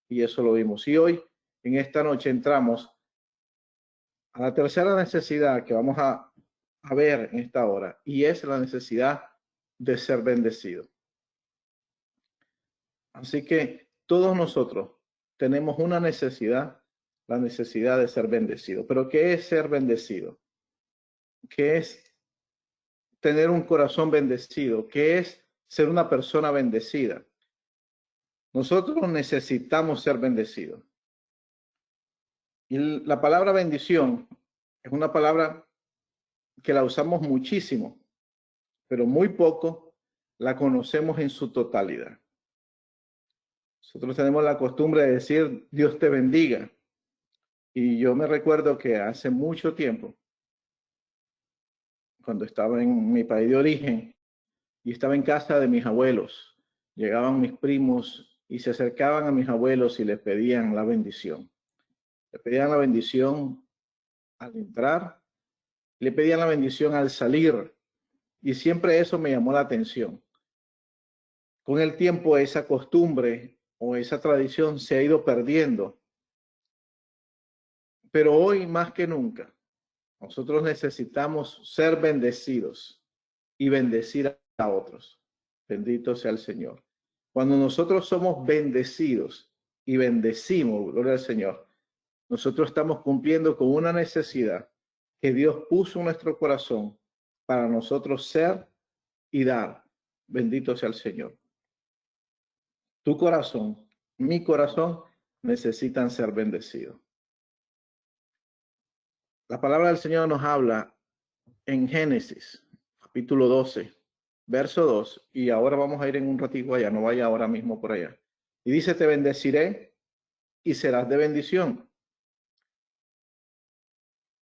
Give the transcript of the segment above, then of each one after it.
Y eso lo vimos. Y hoy, en esta noche, entramos a la tercera necesidad que vamos a ver en esta hora, y es la necesidad de ser bendecido. Así que todos nosotros tenemos una necesidad, la necesidad de ser bendecido. Pero ¿qué es ser bendecido? ¿Qué es tener un corazón bendecido? ¿Qué es ser una persona bendecida? Nosotros necesitamos ser bendecidos. Y la palabra bendición es una palabra que la usamos muchísimo, pero muy poco la conocemos en su totalidad. Nosotros tenemos la costumbre de decir Dios te bendiga. Y yo me recuerdo que hace mucho tiempo, cuando estaba en mi país de origen y estaba en casa de mis abuelos, llegaban mis primos y se acercaban a mis abuelos y les pedían la bendición. Le pedían la bendición al entrar, le pedían la bendición al salir, y siempre eso me llamó la atención. Con el tiempo esa costumbre o esa tradición se ha ido perdiendo, pero hoy más que nunca nosotros necesitamos ser bendecidos y bendecir a otros. Bendito sea el Señor. Cuando nosotros somos bendecidos y bendecimos, gloria al Señor, nosotros estamos cumpliendo con una necesidad que Dios puso en nuestro corazón para nosotros ser y dar. Bendito sea el Señor. Tu corazón, mi corazón, necesitan ser bendecidos. La palabra del Señor nos habla en Génesis, capítulo 12, verso 2, y ahora vamos a ir en un ratito allá, no vaya ahora mismo por allá. Y dice, te bendeciré y serás de bendición.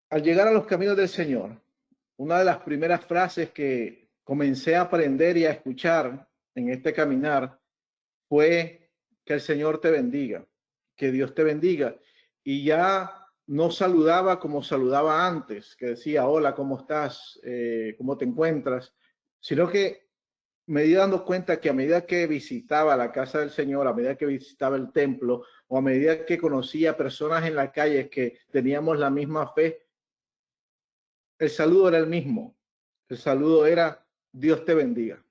Al llegar a los caminos del Señor, una de las primeras frases que comencé a aprender y a escuchar en este caminar fue que el Señor te bendiga, que Dios te bendiga. Y ya no saludaba como saludaba antes, que decía, hola, ¿cómo estás? ¿Cómo te encuentras? Sino que me di dando cuenta que a medida que visitaba la casa del Señor, a medida que visitaba el templo, o a medida que conocía personas en la calle que teníamos la misma fe, el saludo era el mismo. El saludo era Dios te bendiga.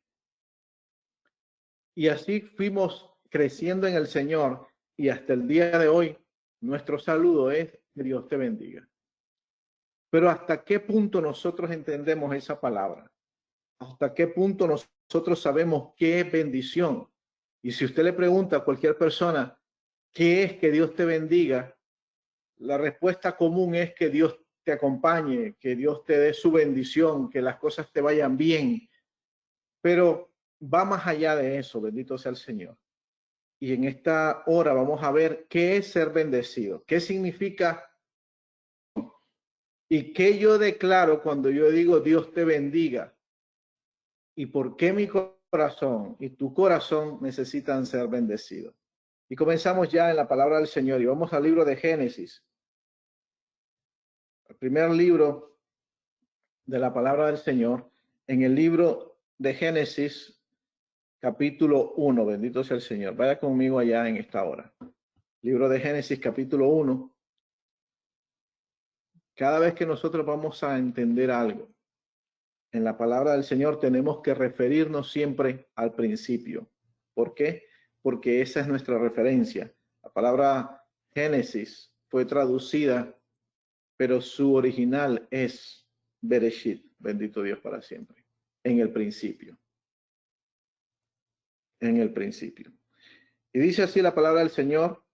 Y así fuimos creciendo en el Señor, y hasta el día de hoy nuestro saludo es Dios te bendiga. Pero ¿hasta qué punto nosotros entendemos esa palabra? ¿Hasta qué punto nosotros sabemos qué es bendición? Y si usted le pregunta a cualquier persona, ¿qué es que Dios te bendiga? La respuesta común es que Dios te acompañe, que Dios te dé su bendición, que las cosas te vayan bien. Pero va más allá de eso, bendito sea el Señor. Y en esta hora vamos a ver qué es ser bendecido, qué significa y qué yo declaro cuando yo digo Dios te bendiga, y por qué mi corazón y tu corazón necesitan ser bendecidos. Y comenzamos ya en la palabra del Señor y vamos al libro de Génesis, el primer libro de la palabra del Señor. En el libro de Génesis, capítulo 1, bendito sea el Señor. Vaya conmigo allá en esta hora. Libro de Génesis, capítulo 1. Cada vez que nosotros vamos a entender algo en la palabra del Señor, tenemos que referirnos siempre al principio. ¿Por qué? Porque esa es nuestra referencia. La palabra Génesis fue traducida, pero su original es Bereshit, bendito Dios para siempre, en el principio. En el principio. Y dice así la palabra del Señor,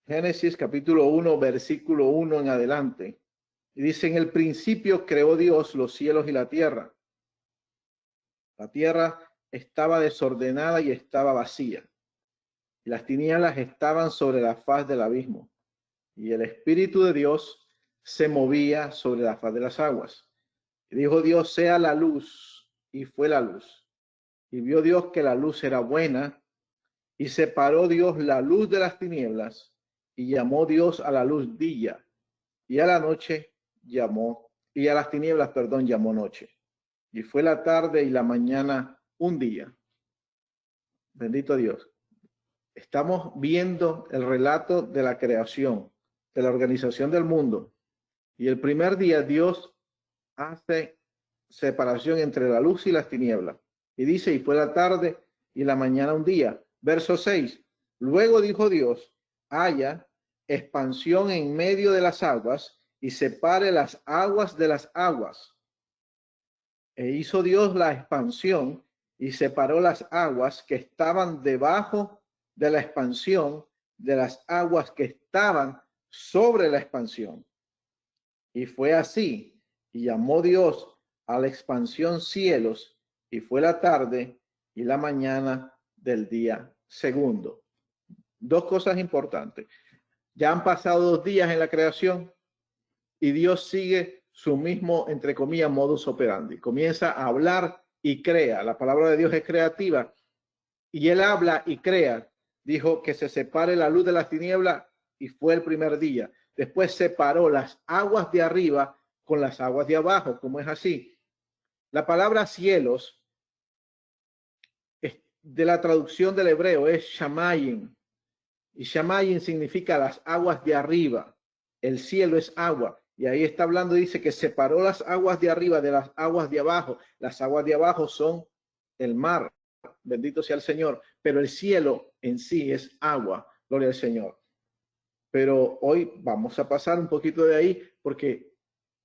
Génesis capítulo 1, versículo 1 en adelante. Y dice, en el principio creó Dios los cielos y la tierra. La tierra estaba desordenada y estaba vacía. Y las tinieblas estaban sobre la faz del abismo. Y el Espíritu de Dios se movía sobre la faz de las aguas. Y dijo Dios, sea la luz. Y fue la luz. Y vio Dios que la luz era buena. Y separó Dios la luz de las tinieblas. Y llamó Dios a la luz día. Y a la noche llamó, y a las tinieblas, perdón, llamó noche. Y fue la tarde y la mañana un día. Bendito Dios. Estamos viendo el relato de la creación, de la organización del mundo. Y el primer día Dios hace separación entre la luz y las tinieblas. Y dice, y fue la tarde y la mañana un día. Verso 6. Luego dijo Dios, haya expansión en medio de las aguas y separe las aguas de las aguas. E hizo Dios la expansión y separó las aguas que estaban debajo de la expansión de las aguas que estaban sobre la expansión. Y fue así, y llamó Dios a la expansión cielos, y fue la tarde y la mañana del día segundo. Dos cosas importantes. Ya han pasado 2 días en la creación y Dios sigue su mismo, entre comillas, modus operandi. Comienza a hablar y crea. La palabra de Dios es creativa y él habla y crea. Dijo que se separe la luz de las tinieblas y fue el primer día. Después separó las aguas de arriba con las aguas de abajo, como es así. La palabra cielos de la traducción del hebreo es shamayim. Y shamayim significa las aguas de arriba. El cielo es agua. Y ahí está hablando, dice que separó las aguas de arriba de las aguas de abajo. Las aguas de abajo son el mar. Bendito sea el Señor. Pero el cielo en sí es agua. Gloria al Señor. Pero hoy vamos a pasar un poquito de ahí porque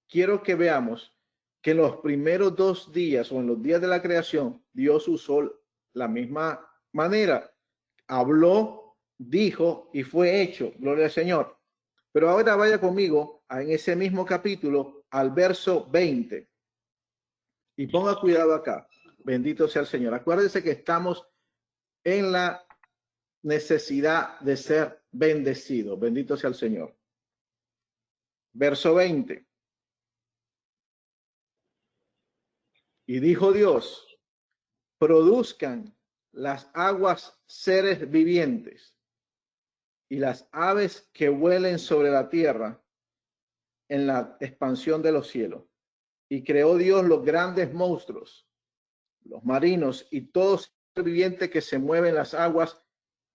quiero que veamos que en los primeros 2 días o en los días de la creación, Dios usó la misma manera. Habló, dijo y fue hecho. Gloria al Señor. Pero ahora vaya conmigo en ese mismo capítulo al verso 20. Y ponga cuidado acá. Bendito sea el Señor. Acuérdense que estamos en la necesidad de ser bendecidos. Bendito sea el Señor. Verso 20. Y dijo Dios, produzcan las aguas seres vivientes y las aves que vuelen sobre la tierra en la expansión de los cielos. Y creó Dios los grandes monstruos, los marinos y todo ser viviente que se mueve en las aguas,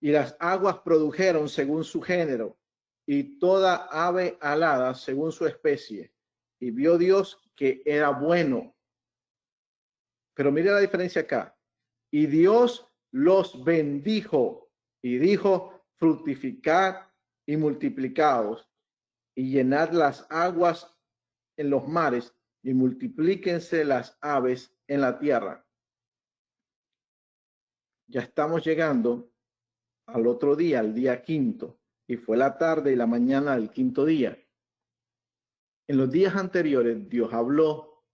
y las aguas produjeron según su género, y toda ave alada según su especie. Y vio Dios que era bueno. Pero mire la diferencia acá. Y Dios los bendijo y dijo, fructificad y multiplicaos y llenad las aguas en los mares y multiplíquense las aves en la tierra. Ya estamos llegando al otro día, al día quinto, y fue la tarde y la mañana del quinto día. En los días anteriores Dios habló,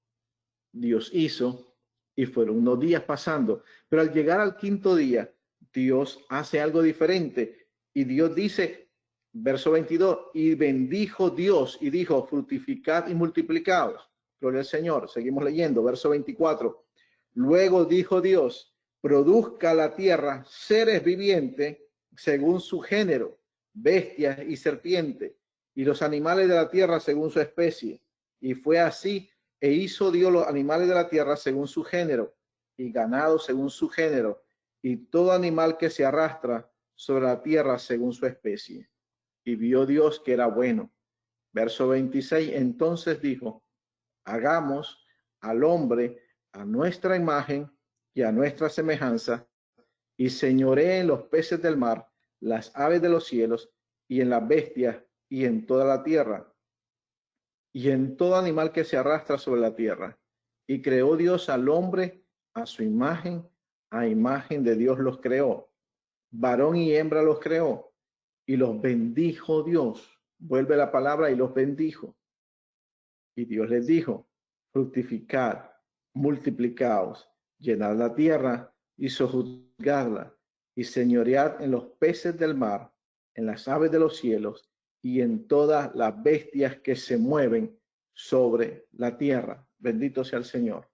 Dios hizo, y fueron unos días pasando, pero al llegar al quinto día, Dios hace algo diferente, y Dios dice, verso 22, y bendijo Dios, y dijo, fructificad y multiplicaos. Gloria al Señor. Seguimos leyendo, verso 24. Luego dijo Dios, produzca la tierra seres vivientes según su género, bestias y serpientes, y los animales de la tierra según su especie. Y fue así. E hizo Dios los animales de la tierra según su género, y ganado según su género, y todo animal que se arrastra sobre la tierra según su especie. Y vio Dios que era bueno. Verso 26, entonces dijo, hagamos al hombre a nuestra imagen y a nuestra semejanza, y señoree en los peces del mar, las aves de los cielos, y en las bestias, y en toda la tierra, y en todo animal que se arrastra sobre la tierra. Y creó Dios al hombre a su imagen, a imagen de Dios los creó. Varón y hembra los creó, y los bendijo Dios. Vuelve la palabra, y los bendijo. Y Dios les dijo, fructificad, multiplicaos, llenad la tierra y sojuzgadla, y señoread en los peces del mar, en las aves de los cielos, y en todas las bestias que se mueven sobre la tierra. Bendito sea el Señor.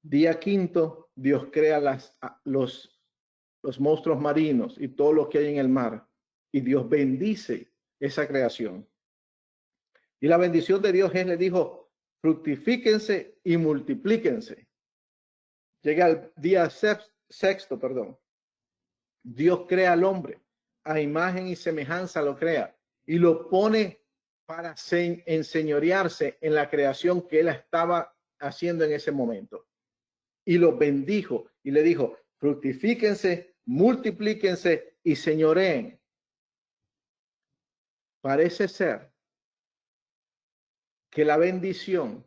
Día quinto, Dios crea los monstruos marinos y todo lo que hay en el mar. Y Dios bendice esa creación. Y la bendición de Dios es, le dijo, fructifíquense y multiplíquense. Llega el día sexto, Dios crea al hombre, a imagen y semejanza lo crea y lo pone para enseñorearse en la creación que él estaba haciendo en ese momento. Y los bendijo y le dijo, fructifíquense, multiplíquense y señoreen. Parece ser que la bendición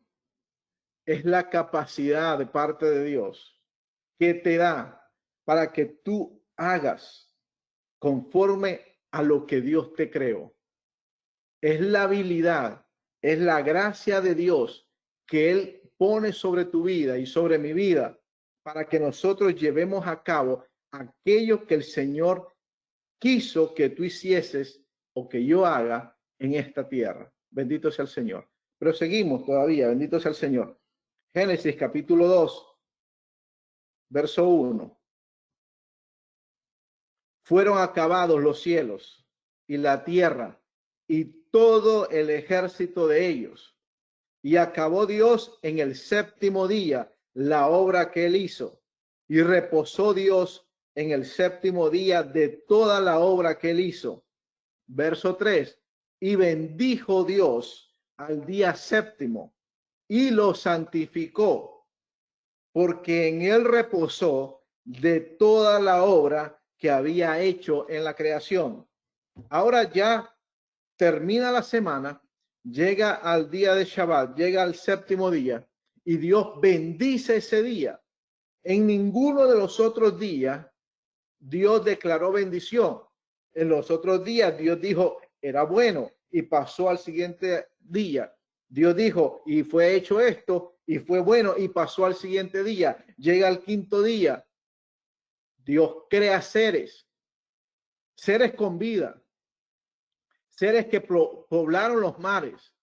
es la capacidad de parte de Dios que te da para que tú hagas conforme a lo que Dios te creó. Es la habilidad, es la gracia de Dios que Él pone sobre tu vida y sobre mi vida para que nosotros llevemos a cabo aquello que el Señor quiso que tú hicieses o que yo haga en esta tierra. Bendito sea el Señor. Pero seguimos todavía, bendito sea el Señor. Génesis capítulo 2, verso 1. Fueron acabados los cielos y la tierra y todo el ejército de ellos. Y acabó Dios en el séptimo día la obra que él hizo. Y reposó Dios en el séptimo día de toda la obra que él hizo. Verso 3. Y bendijo Dios al día séptimo y lo santificó, porque en él reposó de toda la obra que había hecho en la creación. Ahora ya termina la semana, llega al día de Shabbat, llega al séptimo día y Dios bendice ese día. En ninguno de los otros días Dios declaró bendición. En los otros días Dios dijo, era bueno y pasó al siguiente día. Dios dijo, y fue hecho esto y fue bueno y pasó al siguiente día. Llega al quinto día. Dios crea seres, seres con vida, seres que poblaron los mares,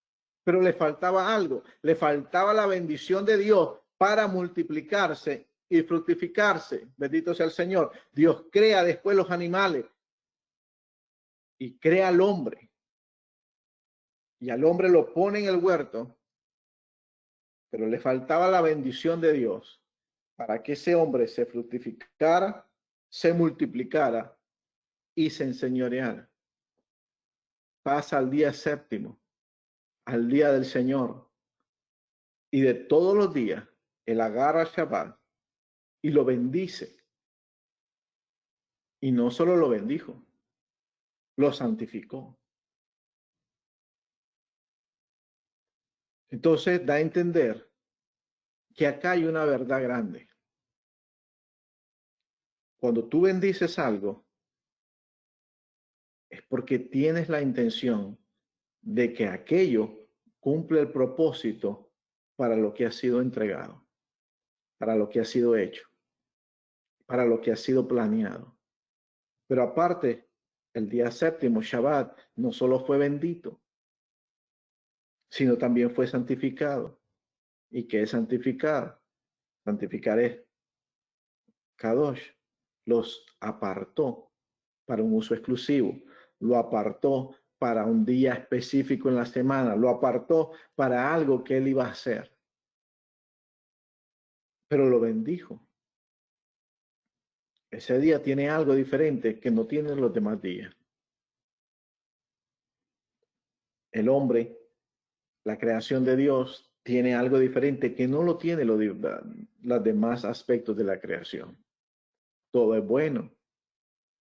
pero le faltaba algo, le faltaba la bendición de Dios para multiplicarse y fructificarse. Bendito sea el Señor. Dios crea después los animales y crea al hombre. Y al hombre lo pone en el huerto, pero le faltaba la bendición de Dios para que ese hombre se fructificara, se multiplicara y se enseñoreara. Pasa al día séptimo, al día del Señor, y de todos los días él agarra a Shabbat y lo bendice. Y no solo lo bendijo, lo santificó. Entonces da a entender que acá hay una verdad grande. Cuando tú bendices algo, es porque tienes la intención de que aquello cumple el propósito para lo que ha sido entregado, para lo que ha sido hecho, para lo que ha sido planeado. Pero aparte, el día séptimo, Shabbat, no solo fue bendito, sino también fue santificado. ¿Y qué es santificar? Santificar es Kadosh. Los apartó para un uso exclusivo, lo apartó para un día específico en la semana, lo apartó para algo que él iba a hacer. Pero lo bendijo. Ese día tiene algo diferente que no tienen los demás días. El hombre, la creación de Dios, tiene algo diferente que no lo tiene los demás aspectos de la creación. Todo es bueno,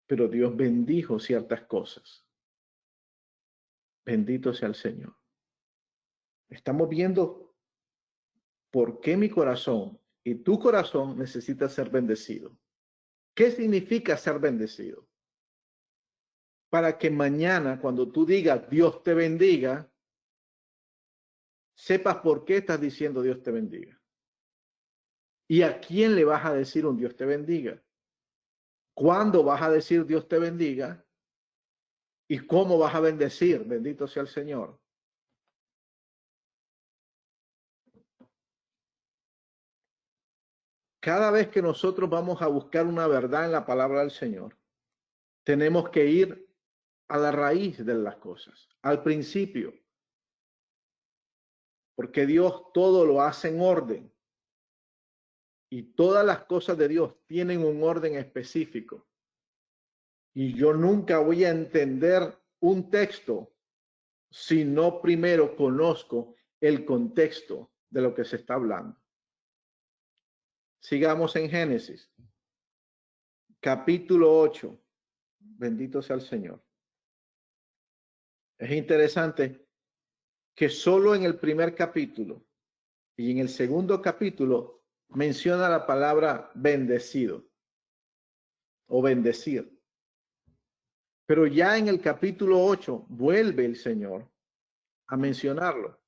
pero Dios bendijo ciertas cosas. Bendito sea el Señor. Estamos viendo por qué mi corazón y tu corazón necesita ser bendecido. ¿Qué significa ser bendecido? Para que mañana, cuando tú digas Dios te bendiga, sepas por qué estás diciendo Dios te bendiga. ¿Y a quién le vas a decir un Dios te bendiga? ¿Cuándo vas a decir Dios te bendiga? ¿Y cómo vas a bendecir? Bendito sea el Señor. Cada vez que nosotros vamos a buscar una verdad en la palabra del Señor, tenemos que ir a la raíz de las cosas, al principio. Porque Dios todo lo hace en orden. Y todas las cosas de Dios tienen un orden específico. Y yo nunca voy a entender un texto si no primero conozco el contexto de lo que se está hablando. Sigamos en Génesis, capítulo 8. Bendito sea el Señor. Es interesante que solo en el primer capítulo y en el segundo capítulo menciona la palabra bendecido o bendecir. Pero ya en el capítulo 8 vuelve el Señor a mencionarlo.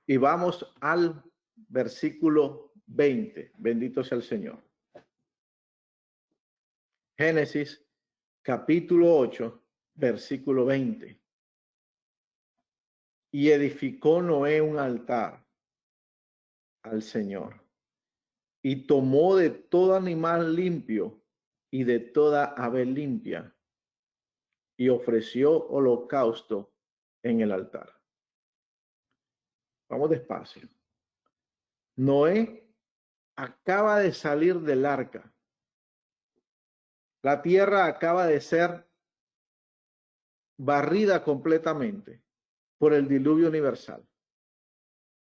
Y vamos al versículo 20. Bendito sea el Señor. Génesis capítulo 8, versículo 20. Y edificó Noé un altar al Señor, y tomó de todo animal limpio y de toda ave limpia, y ofreció holocausto en el altar. Vamos despacio. Noé acaba de salir del arca. La tierra acaba de ser barrida completamente por el diluvio universal.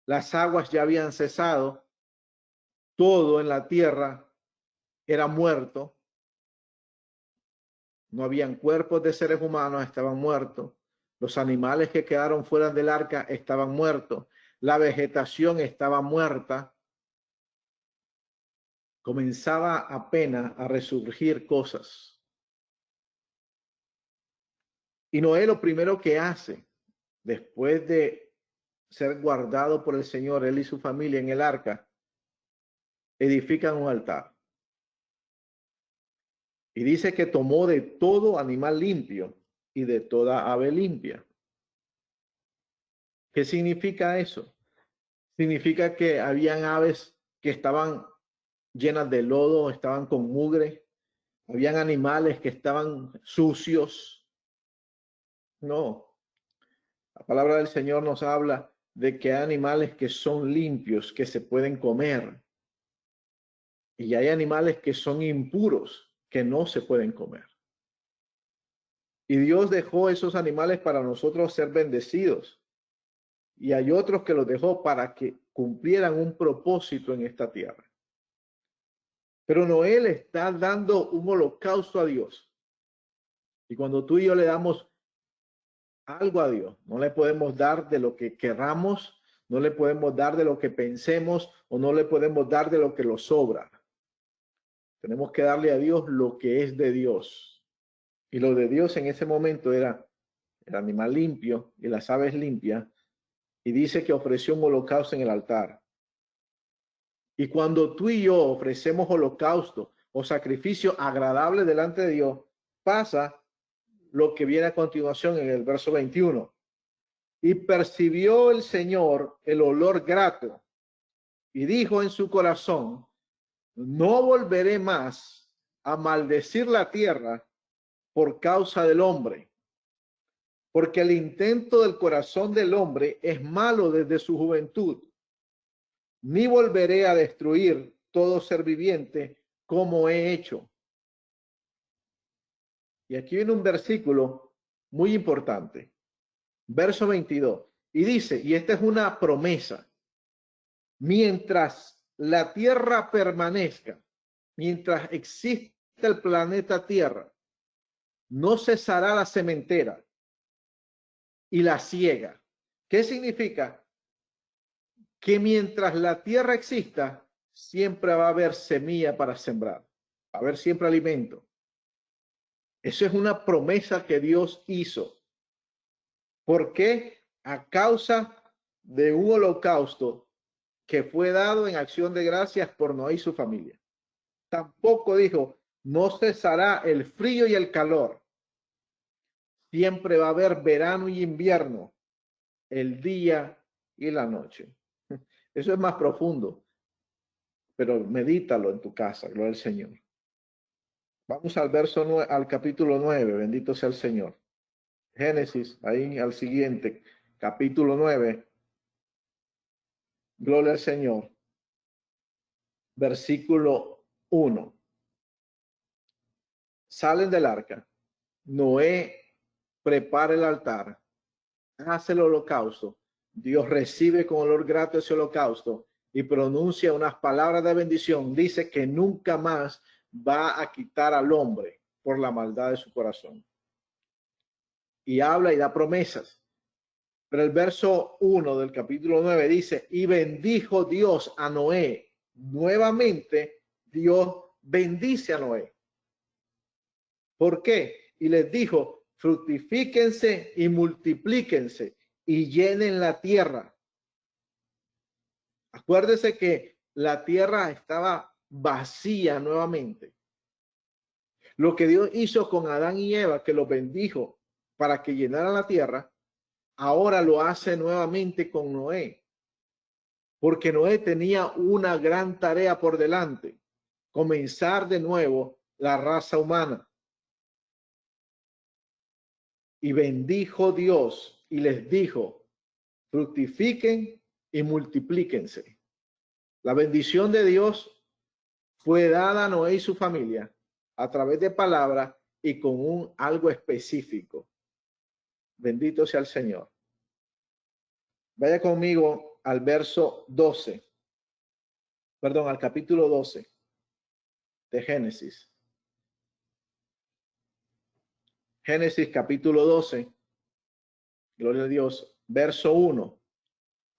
Las aguas ya habían cesado, todo en la tierra era muerto, no habían cuerpos de seres humanos, estaban muertos, los animales que quedaron fuera del arca estaban muertos, la vegetación estaba muerta, comenzaba apenas a resurgir cosas. Y Noé lo primero que hace, después de ser guardado por el Señor, él y su familia en el arca, edifican un altar. Y dice que tomó de todo animal limpio y de toda ave limpia. ¿Qué significa eso? Significa que habían aves que estaban llenas de lodo, estaban con mugre, habían animales que estaban sucios. No, la palabra del Señor nos habla de que hay animales que son limpios, que se pueden comer. Y hay animales que son impuros, que no se pueden comer. Y Dios dejó esos animales para nosotros ser bendecidos. Y hay otros que los dejó para que cumplieran un propósito en esta tierra. Pero Noé le está dando un holocausto a Dios. Y cuando tú y yo le damos algo a Dios, no le podemos dar de lo que queramos, no le podemos dar de lo que pensemos o no le podemos dar de lo que nos sobra. Tenemos que darle a Dios lo que es de Dios. Y lo de Dios en ese momento era el animal limpio y las aves limpias. Y dice que ofreció un holocausto en el altar. Y cuando tú y yo ofrecemos holocausto o sacrificio agradable delante de Dios, pasa lo que viene a continuación en el verso 21. Y percibió el Señor el olor grato y dijo en su corazón, no volveré más a maldecir la tierra por causa del hombre, porque el intento del corazón del hombre es malo desde su juventud, ni volveré a destruir todo ser viviente como he hecho. Y aquí viene un versículo muy importante, verso 22, y dice, y esta es una promesa, mientras la tierra permanezca, mientras exista el planeta Tierra, no cesará la sementera y la siega. ¿Qué significa? Que mientras la tierra exista, siempre va a haber semilla para sembrar, va a haber siempre alimento. Eso es una promesa que Dios hizo. ¿Por qué? A causa de un holocausto que fue dado en acción de gracias por Noé y su familia. Tampoco dijo, no cesará el frío y el calor. Siempre va a haber verano y invierno, el día y la noche. Eso es más profundo, pero medítalo en tu casa, gloria al Señor. Vamos al verso 9, al capítulo 9, bendito sea el Señor. Génesis, ahí al siguiente, capítulo 9, gloria al Señor. Versículo 1. salen del arca. Noé prepara el altar, hace el holocausto. Dios recibe con olor grato ese holocausto y pronuncia unas palabras de bendición. Dice que nunca más va a quitar al hombre por la maldad de su corazón. Y habla y da promesas. Pero el verso 1 del capítulo 9 dice, y bendijo Dios a Noé. Nuevamente, Dios bendice a Noé. ¿Por qué? Y les dijo, fructifíquense y multiplíquense y llenen la tierra. Acuérdese que la tierra estaba vacía nuevamente. Lo que Dios hizo con Adán y Eva, que los bendijo para que llenaran la tierra, ahora lo hace nuevamente con Noé. Porque Noé tenía una gran tarea por delante, comenzar de nuevo la raza humana. Y bendijo Dios y les dijo, fructifiquen y multiplíquense. La bendición de Dios fue dada a Noé y su familia a través de palabras y con un algo específico. Bendito sea el Señor. Vaya conmigo al verso 12. Perdón, al capítulo 12 de Génesis. Génesis capítulo 12. Gloria a Dios. Verso 1.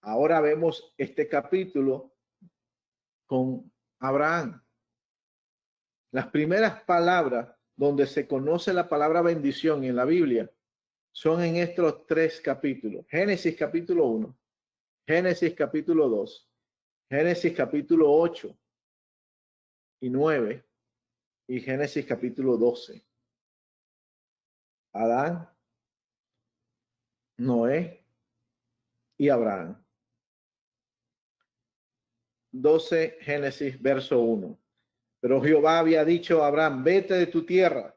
Ahora vemos este capítulo con Abraham. Las primeras palabras donde se conoce la palabra bendición en la Biblia son en estos tres capítulos. Génesis capítulo 1, Génesis capítulo 2, Génesis capítulo 8 y 9 y Génesis capítulo 12. Adán, Noé y Abraham. 12 Génesis verso 1. Pero Jehová había dicho a Abraham, vete de tu tierra,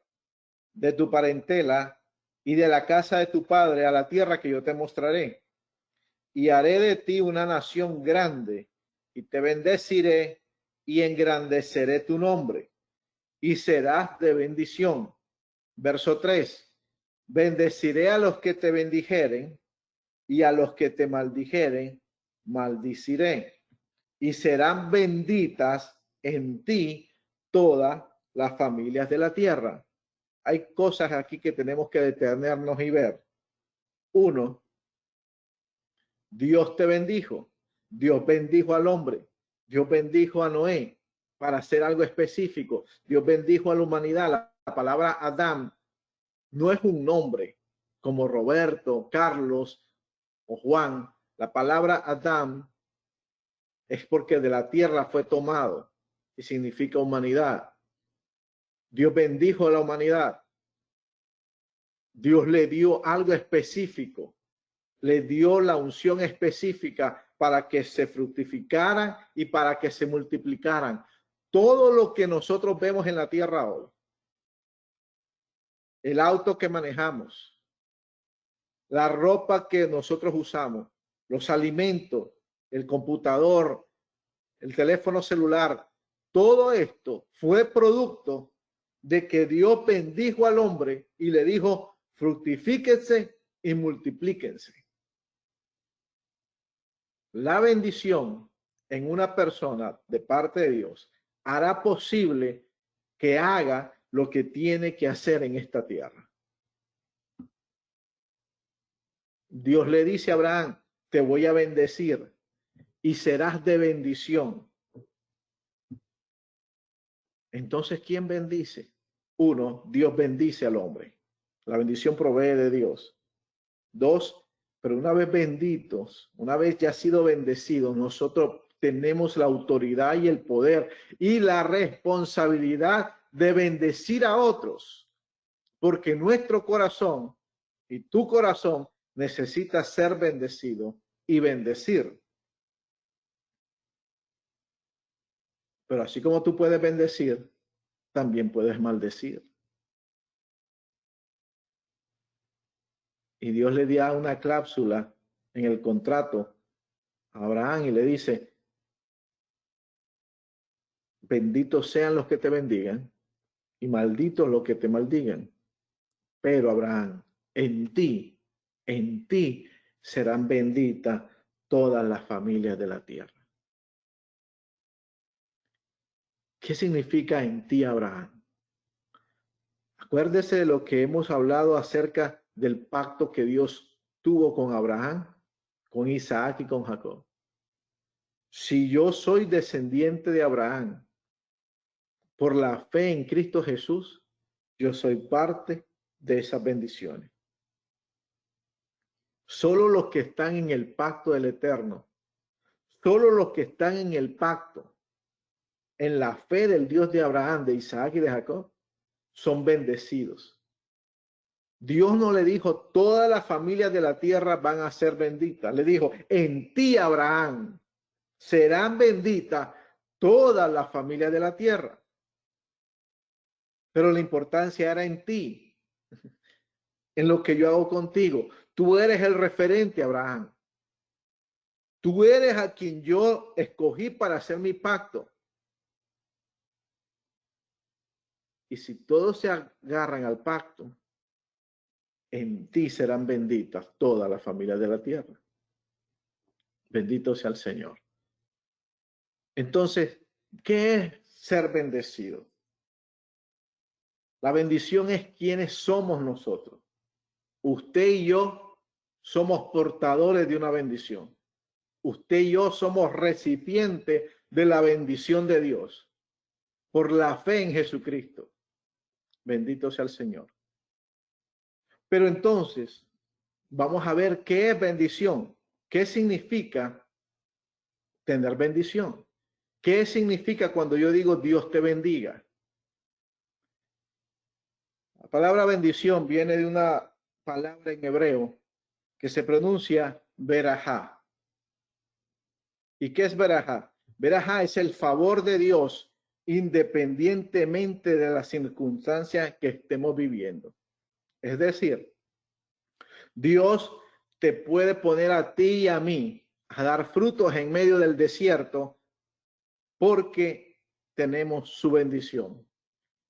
de tu parentela y de la casa de tu padre a la tierra que yo te mostraré. Y haré de ti una nación grande y te bendeciré y engrandeceré tu nombre y serás de bendición. Verso 3. Bendeciré a los que te bendijeren y a los que te maldijeren, maldiciré. Y serán benditas en ti todas las familias de la tierra. Hay cosas aquí que tenemos que detenernos y ver. Uno, Dios te bendijo. Dios bendijo al hombre. Dios bendijo a Noé para hacer algo específico. Dios bendijo a la humanidad. La palabra Adán no es un nombre como Roberto, Carlos o Juan. La palabra Adán es porque de la tierra fue tomado y significa humanidad. Dios bendijo a la humanidad. Dios le dio algo específico. Le dio la unción específica para que se fructificaran y para que se multiplicaran. Todo lo que nosotros vemos en la tierra hoy, el auto que manejamos, la ropa que nosotros usamos, los alimentos, el computador, el teléfono celular, todo esto fue producto de que Dios bendijo al hombre y le dijo, fructifíquense y multiplíquense. La bendición en una persona de parte de Dios hará posible que haga lo que tiene que hacer en esta tierra. Dios le dice a Abraham, te voy a bendecir y serás de bendición. Entonces, ¿quién bendice? Uno, Dios bendice al hombre. La bendición provee de Dios. Dos, pero una vez benditos, una vez ya sido bendecidos, nosotros tenemos la autoridad y el poder y la responsabilidad de bendecir a otros, porque nuestro corazón y tu corazón necesita ser bendecido y bendecir. Pero así como tú puedes bendecir, también puedes maldecir. Y Dios le dio una cláusula en el contrato a Abraham y le dice, benditos sean los que te bendigan y malditos los que te maldigan. Pero Abraham, en ti serán benditas todas las familias de la tierra. ¿Qué significa en ti, Abraham? Acuérdese de lo que hemos hablado acerca del pacto que Dios tuvo con Abraham, con Isaac y con Jacob. Si yo soy descendiente de Abraham por la fe en Cristo Jesús, yo soy parte de esas bendiciones. Solo los que están en el pacto del Eterno, solo los que están en el pacto, en la fe del Dios de Abraham, de Isaac y de Jacob, son bendecidos. Dios no le dijo, todas las familias de la tierra van a ser benditas. Le dijo, en ti, Abraham, serán benditas todas las familias de la tierra. Pero la importancia era en ti, en lo que yo hago contigo. Tú eres el referente, Abraham. Tú eres a quien yo escogí para hacer mi pacto. Y si todos se agarran al pacto, en ti serán benditas todas las familias de la tierra. Bendito sea el Señor. Entonces, ¿qué es ser bendecido? La bendición es quienes somos nosotros. Usted y yo somos portadores de una bendición. Usted y yo somos recipientes de la bendición de Dios por la fe en Jesucristo. Bendito sea el Señor. Pero entonces, vamos a ver qué es bendición. ¿Qué significa tener bendición? ¿Qué significa cuando yo digo Dios te bendiga? La palabra bendición viene de una palabra en hebreo que se pronuncia verajá. ¿Y qué es verajá? Verajá es el favor de Dios independientemente de las circunstancias que estemos viviendo. Es decir, Dios te puede poner a ti y a mí a dar frutos en medio del desierto porque tenemos su bendición.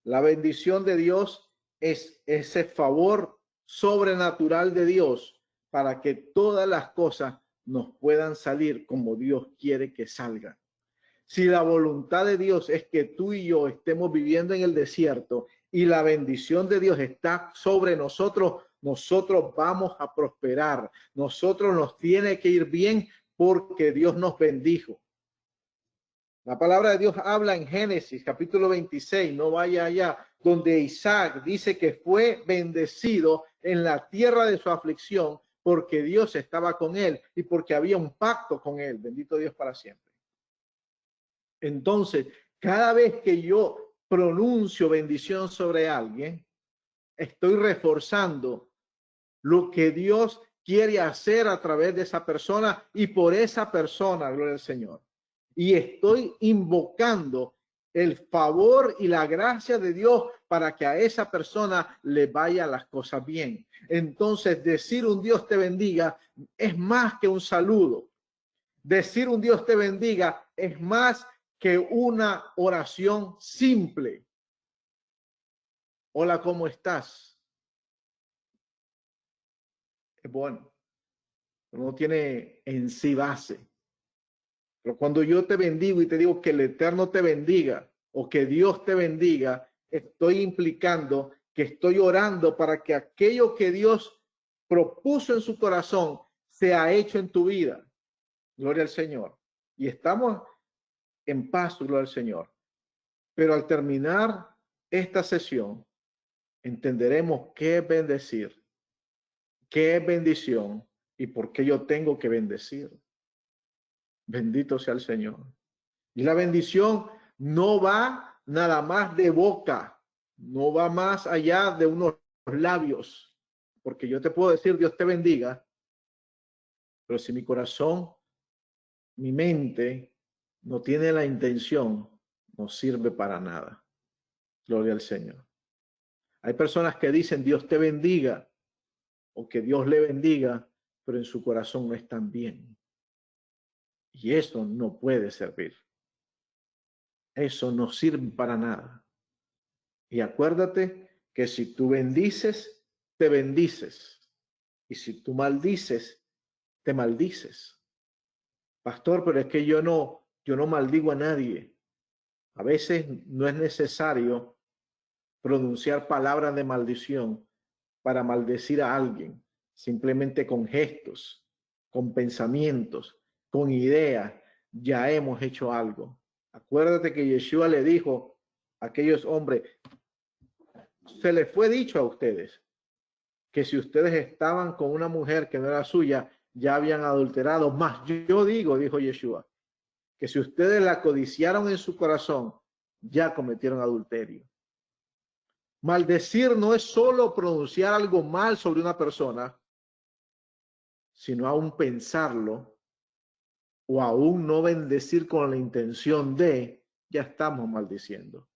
La bendición de Dios es ese favor sobrenatural de Dios para que todas las cosas nos puedan salir como Dios quiere que salgan. Si la voluntad de Dios es que tú y yo estemos viviendo en el desierto y la bendición de Dios está sobre nosotros, nosotros vamos a prosperar. Nosotros nos tiene que ir bien porque Dios nos bendijo. La palabra de Dios habla en Génesis capítulo 26, no vaya allá, donde Isaac dice que fue bendecido en la tierra de su aflicción porque Dios estaba con él y porque había un pacto con él. Bendito Dios para siempre. Entonces, cada vez que yo pronuncio bendición sobre alguien, estoy reforzando lo que Dios quiere hacer a través de esa persona y por esa persona, gloria al Señor. Y estoy invocando el favor y la gracia de Dios para que a esa persona le vaya las cosas bien. Entonces, decir un Dios te bendiga es más que un saludo. Decir un Dios te bendiga es más que una oración simple. Hola, ¿cómo estás? Es bueno, pero no tiene en sí base. Pero cuando yo te bendigo y te digo que el Eterno te bendiga o que Dios te bendiga, estoy implicando que estoy orando para que aquello que Dios propuso en su corazón sea hecho en tu vida. Gloria al Señor. Y estamos en paz, gloria al Señor. Pero al terminar esta sesión, entenderemos qué es bendecir, qué es bendición y por qué yo tengo que bendecir. Bendito sea el Señor. Y la bendición no va nada más de boca, no va más allá de unos labios, porque yo te puedo decir Dios te bendiga, pero si mi corazón, mi mente no tiene la intención, no sirve para nada. Gloria al Señor. Hay personas que dicen Dios te bendiga o que Dios le bendiga, pero en su corazón no están bien. Y eso no puede servir. Eso no sirve para nada. Y acuérdate que si tú bendices, te bendices. Y si tú maldices, te maldices. Pastor, pero es que yo no maldigo a nadie. A veces no es necesario pronunciar palabras de maldición para maldecir a alguien, simplemente con gestos, con pensamientos, con ideas, ya hemos hecho algo. Acuérdate que Yeshua le dijo a aquellos hombres, se les fue dicho a ustedes que si ustedes estaban con una mujer que no era suya, ya habían adulterado. Más yo digo, dijo Yeshua, que si ustedes la codiciaron en su corazón, ya cometieron adulterio. Maldecir no es solo pronunciar algo mal sobre una persona, sino aún pensarlo o aún no bendecir con la intención de, ya estamos maldiciendo.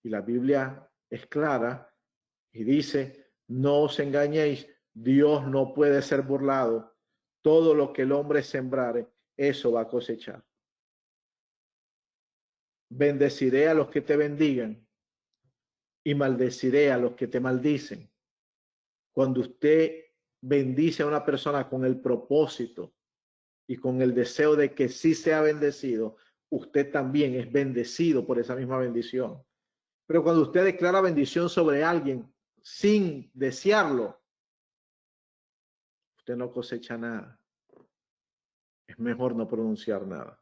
Y la Biblia es clara y dice, no os engañéis, Dios no puede ser burlado. Todo lo que el hombre sembrare, eso va a cosechar. Bendeciré a los que te bendigan y maldeciré a los que te maldicen. Cuando usted bendice a una persona con el propósito y con el deseo de que sí sea bendecido, usted también es bendecido por esa misma bendición. Pero cuando usted declara bendición sobre alguien sin desearlo, usted no cosecha nada. Es mejor no pronunciar nada.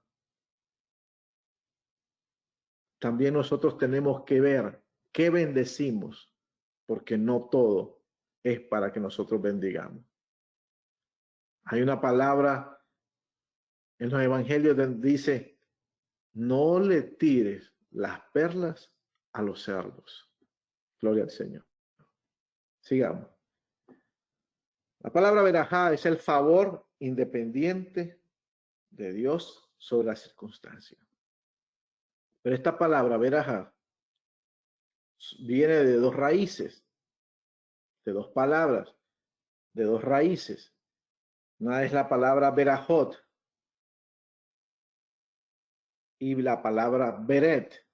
También nosotros tenemos que ver qué bendecimos, porque no todo es para que nosotros bendigamos. Hay una palabra en los evangelios donde dice, no le tires las perlas a los cerdos. Gloria al Señor. Sigamos. La palabra verajá es el favor independiente de Dios sobre las circunstancias. Pero esta palabra verajá viene de dos raíces, de dos palabras, de dos raíces. Una es la palabra verajot y la palabra beret.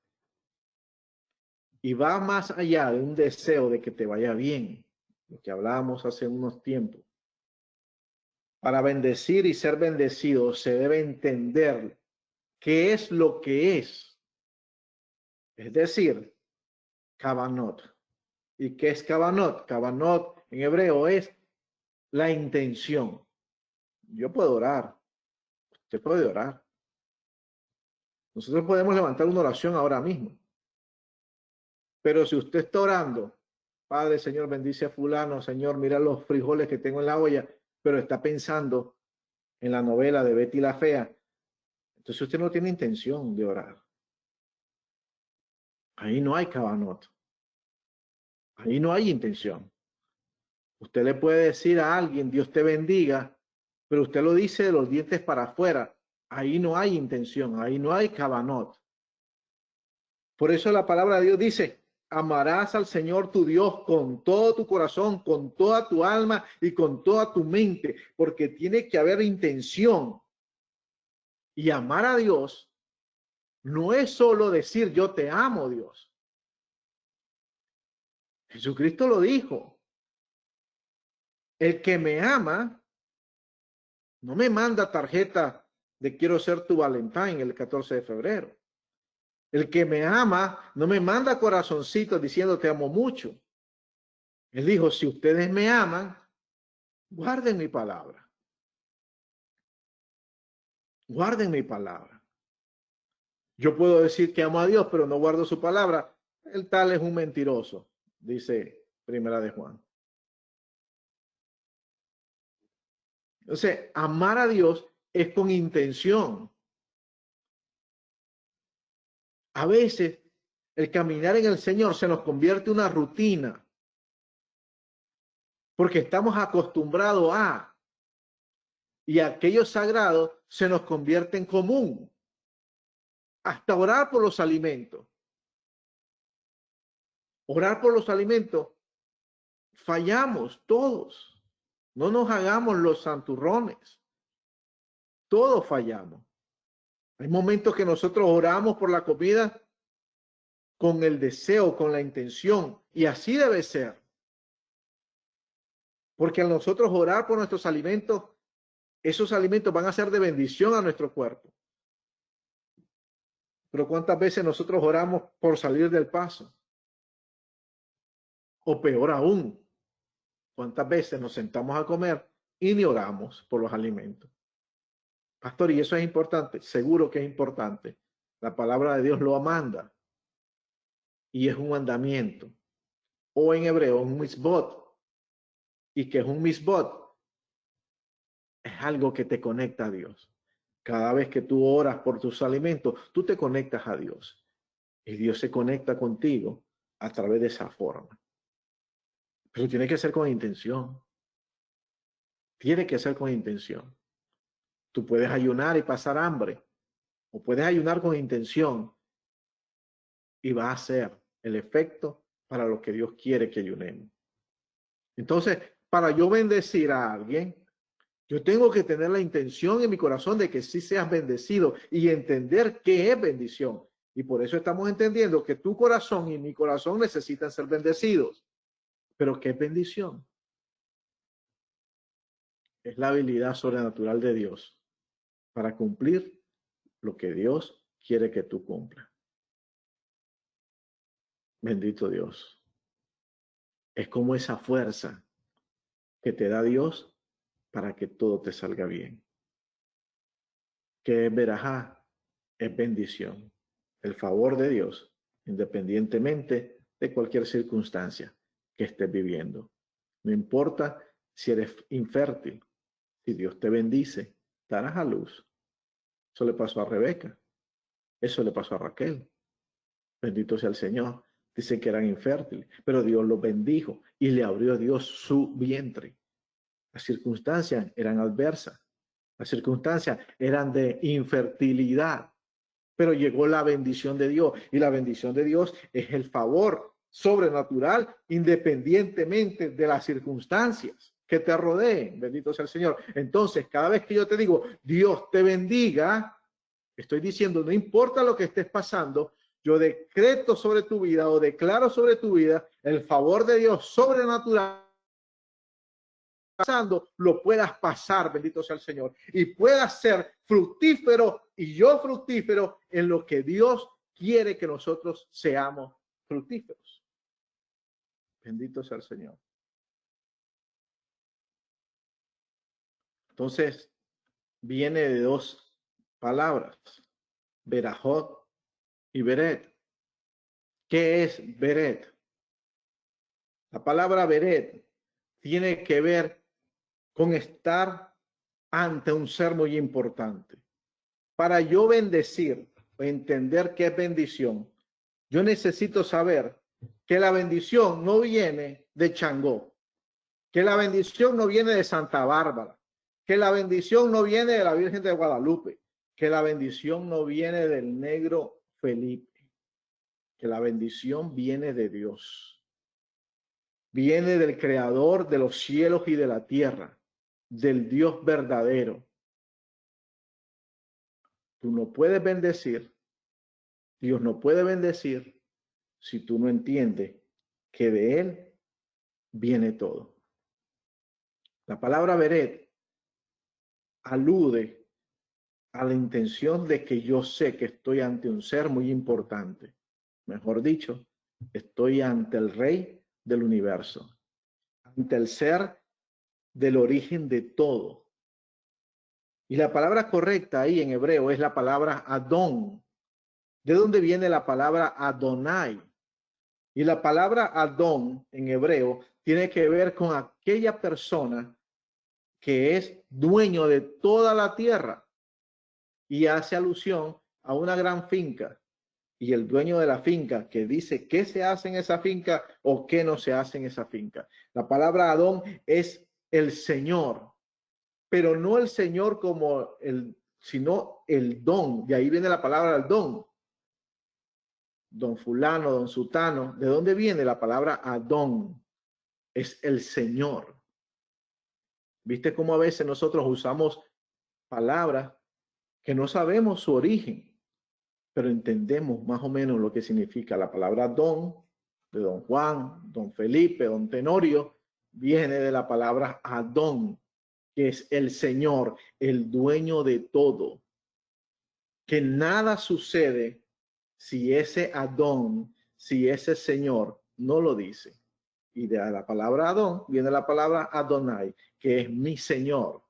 Y va más allá de un deseo de que te vaya bien, lo que hablábamos hace unos tiempos. Para bendecir y ser bendecido se debe entender qué es lo que es. Es decir, kavanot. ¿Y qué es kavanot? Kavanot en hebreo es la intención. Yo puedo orar. Usted puede orar. Nosotros podemos levantar una oración ahora mismo. Pero si usted está orando, Padre, Señor, bendice a fulano, Señor, mira los frijoles que tengo en la olla, pero está pensando en la novela de Betty la Fea, entonces usted no tiene intención de orar. Ahí no hay kavanot. Ahí no hay intención. Usted le puede decir a alguien, Dios te bendiga, pero usted lo dice de los dientes para afuera. Ahí no hay intención, ahí no hay kavanot. Por eso la palabra de Dios dice, amarás al Señor tu Dios con todo tu corazón, con toda tu alma y con toda tu mente, porque tiene que haber intención. Y amar a Dios no es solo decir yo te amo, Dios. Jesucristo lo dijo. El que me ama no me manda tarjeta de quiero ser tu Valentine el 14 de febrero. El que me ama no me manda corazoncitos diciendo te amo mucho. Él dijo, si ustedes me aman, guarden mi palabra. Guarden mi palabra. Yo puedo decir que amo a Dios, pero no guardo su palabra. El tal es un mentiroso, dice Primera de Juan. Entonces, amar a Dios es con intención. A veces, el caminar en el Señor se nos convierte en una rutina, porque estamos acostumbrados a, y aquello sagrado se nos convierte en común. Hasta orar por los alimentos. Orar por los alimentos, fallamos todos. No nos hagamos los santurrones. Todos fallamos. Hay momentos que nosotros oramos por la comida con el deseo, con la intención, y así debe ser. Porque al nosotros orar por nuestros alimentos, esos alimentos van a ser de bendición a nuestro cuerpo. Pero ¿cuántas veces nosotros oramos por salir del paso? O peor aún, ¿cuántas veces nos sentamos a comer y ni oramos por los alimentos? Pastor, ¿y eso es importante? Seguro que es importante. La palabra de Dios lo manda. Y es un mandamiento. O en hebreo, un mitzvot. ¿Y que es un mitzvot? Es algo que te conecta a Dios. Cada vez que tú oras por tus alimentos, tú te conectas a Dios. Y Dios se conecta contigo a través de esa forma. Pero tiene que ser con intención. Tiene que ser con intención. Tú puedes ayunar y pasar hambre. O puedes ayunar con intención. Y va a ser el efecto para lo que Dios quiere que ayunemos. Entonces, para yo bendecir a alguien, yo tengo que tener la intención en mi corazón de que sí seas bendecido y entender qué es bendición. Y por eso estamos entendiendo que tu corazón y mi corazón necesitan ser bendecidos. Pero ¿qué es bendición? Es la habilidad sobrenatural de Dios para cumplir lo que Dios quiere que tú cumplas. Bendito Dios. Es como esa fuerza que te da Dios para que todo te salga bien. Que es verajá, es bendición. El favor de Dios, independientemente de cualquier circunstancia que estés viviendo. No importa si eres infértil, si Dios te bendice, darás a luz. Eso le pasó a Rebeca, eso le pasó a Raquel. Bendito sea el Señor. Dicen que eran infértiles, pero Dios los bendijo y le abrió a Dios su vientre. Las circunstancias eran adversas, las circunstancias eran de infertilidad, pero llegó la bendición de Dios, y la bendición de Dios es el favor sobrenatural independientemente de las circunstancias que te rodeen. Bendito sea el Señor. Entonces, cada vez que yo te digo, Dios te bendiga, estoy diciendo, no importa lo que estés pasando, yo decreto sobre tu vida o declaro sobre tu vida el favor de Dios sobrenatural pasando, lo puedas pasar, bendito sea el Señor, y puedas ser fructífero y yo fructífero en lo que Dios quiere que nosotros seamos fructíferos. Bendito sea el Señor. Entonces, viene de dos palabras, Berajot y Beret. ¿Qué es Beret? La palabra Beret tiene que ver con estar ante un ser muy importante. Para yo bendecir o entender qué es bendición, yo necesito saber que la bendición no viene de Changó, que la bendición no viene de Santa Bárbara, que la bendición no viene de la Virgen de Guadalupe, que la bendición no viene del negro Felipe, que la bendición viene de Dios, viene del Creador de los cielos y de la tierra, del Dios verdadero. Tú no puedes bendecir, Dios no puede bendecir si tú no entiendes que de Él viene todo. La palabra Beret alude a la intención de que yo sé que estoy ante un ser muy importante. Mejor dicho, estoy ante el Rey del universo, ante el ser del origen de todo. Y la palabra correcta ahí en hebreo es la palabra Adón. ¿De dónde viene la palabra Adonai? Y la palabra Adón en hebreo tiene que ver con aquella persona que es dueño de toda la tierra y hace alusión a una gran finca y el dueño de la finca que dice qué se hace en esa finca o qué no se hace en esa finca. La palabra Adón es el Señor, pero no el Señor como sino el don. De ahí viene la palabra el don. Don fulano, don sutano. ¿De dónde viene la palabra Adón? Es el Señor. ¿Viste cómo a veces nosotros usamos palabras que no sabemos su origen? pero entendemos más o menos lo que significa la palabra don, de don Juan, don Felipe, don Tenorio, viene de la palabra Adón, que es el Señor, el dueño de todo. Que nada sucede si ese Adón, si ese Señor no lo dice. Y de la palabra Adón viene la palabra Adonai, que es mi Señor.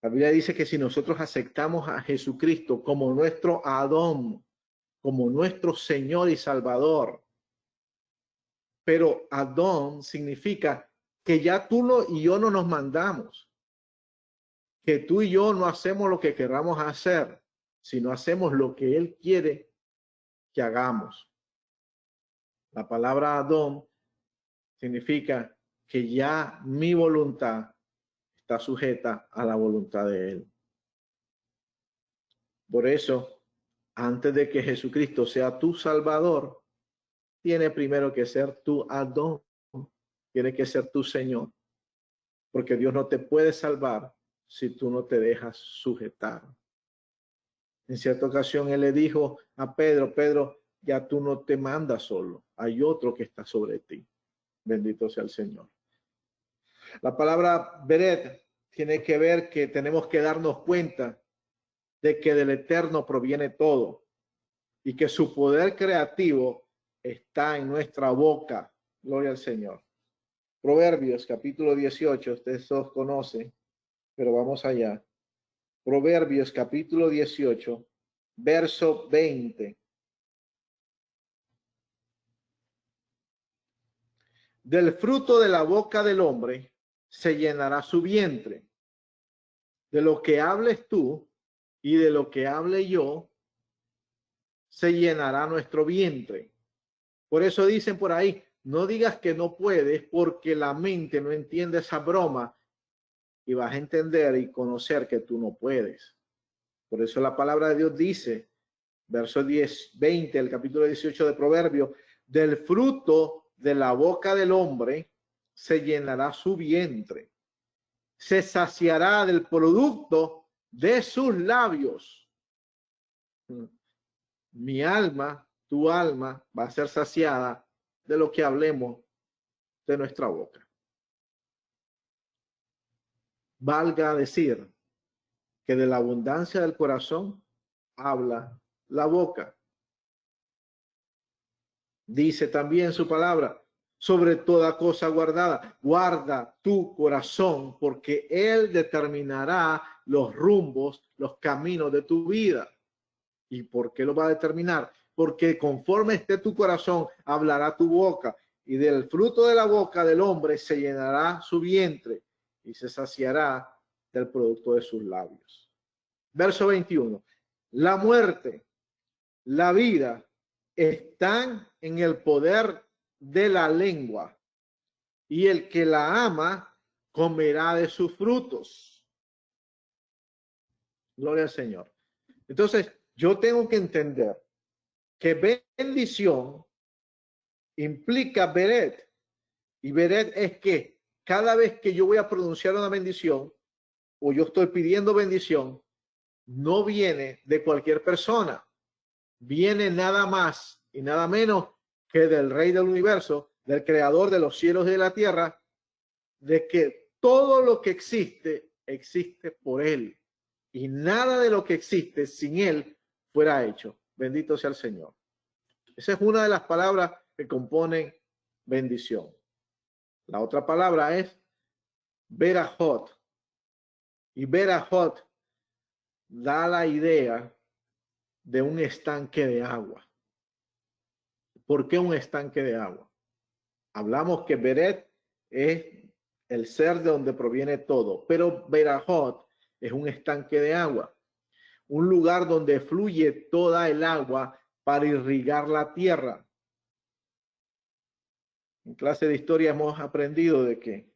La Biblia dice que si nosotros aceptamos a Jesucristo como nuestro Adón, como nuestro Señor y Salvador, pero Adón significa que ya tú y yo no nos mandamos, que tú y yo no hacemos lo que queramos hacer, sino hacemos lo que Él quiere que hagamos. La palabra Adón significa que ya mi voluntad está sujeta a la voluntad de Él. Por eso, antes de que Jesucristo sea tu Salvador, tiene primero que ser tu Adón, tiene que ser tu Señor, porque Dios no te puede salvar si tú no te dejas sujetar. En cierta ocasión Él le dijo a Pedro, Pedro, ya tú no te mandas solo, hay otro que está sobre ti. Bendito sea el Señor. La palabra Beret tiene que ver que tenemos que darnos cuenta de que del Eterno proviene todo y que su poder creativo está en nuestra boca. Gloria al Señor. Proverbios capítulo 18, ustedes todos conocen, pero vamos allá. Proverbios capítulo 18, verso 20. Del fruto de la boca del hombre se llenará su vientre. De lo que hables tú y de lo que hable yo, se llenará nuestro vientre. Por eso dicen por ahí, no digas que no puedes, porque la mente no entiende esa broma y vas a entender y conocer que tú no puedes. Por eso la palabra de Dios dice, verso 20, el capítulo 18 de Proverbios, del fruto de la boca del hombre se llenará su vientre, se saciará del producto de sus labios. Mi alma, tu alma, va a ser saciada de lo que hablemos de nuestra boca. Valga decir que de la abundancia del corazón habla la boca. Dice también su palabra, sobre toda cosa guardada, guarda tu corazón, porque Él determinará los rumbos, los caminos de tu vida. ¿Y por qué lo va a determinar? Porque conforme esté tu corazón, hablará tu boca, y del fruto de la boca del hombre se llenará su vientre y se saciará del producto de sus labios. Verso 21. La muerte, la vida están en el poder de la lengua, y el que la ama comerá de sus frutos. Gloria al Señor. Entonces, yo tengo que entender que bendición implica beret, y beret es que cada vez que yo voy a pronunciar una bendición o yo estoy pidiendo bendición, no viene de cualquier persona, viene nada más y nada menos que del Rey del universo, del Creador de los cielos y de la tierra, de que todo lo que existe, existe por Él, y nada de lo que existe sin Él fuera hecho. Bendito sea el Señor. Esa es una de las palabras que componen bendición. La otra palabra es berajot. Y berajot da la idea de un estanque de agua. ¿Por qué un estanque de agua? Hablamos que beret es el ser de donde proviene todo, pero berajot es un estanque de agua, un lugar donde fluye toda el agua para irrigar la tierra. En clase de historia hemos aprendido de que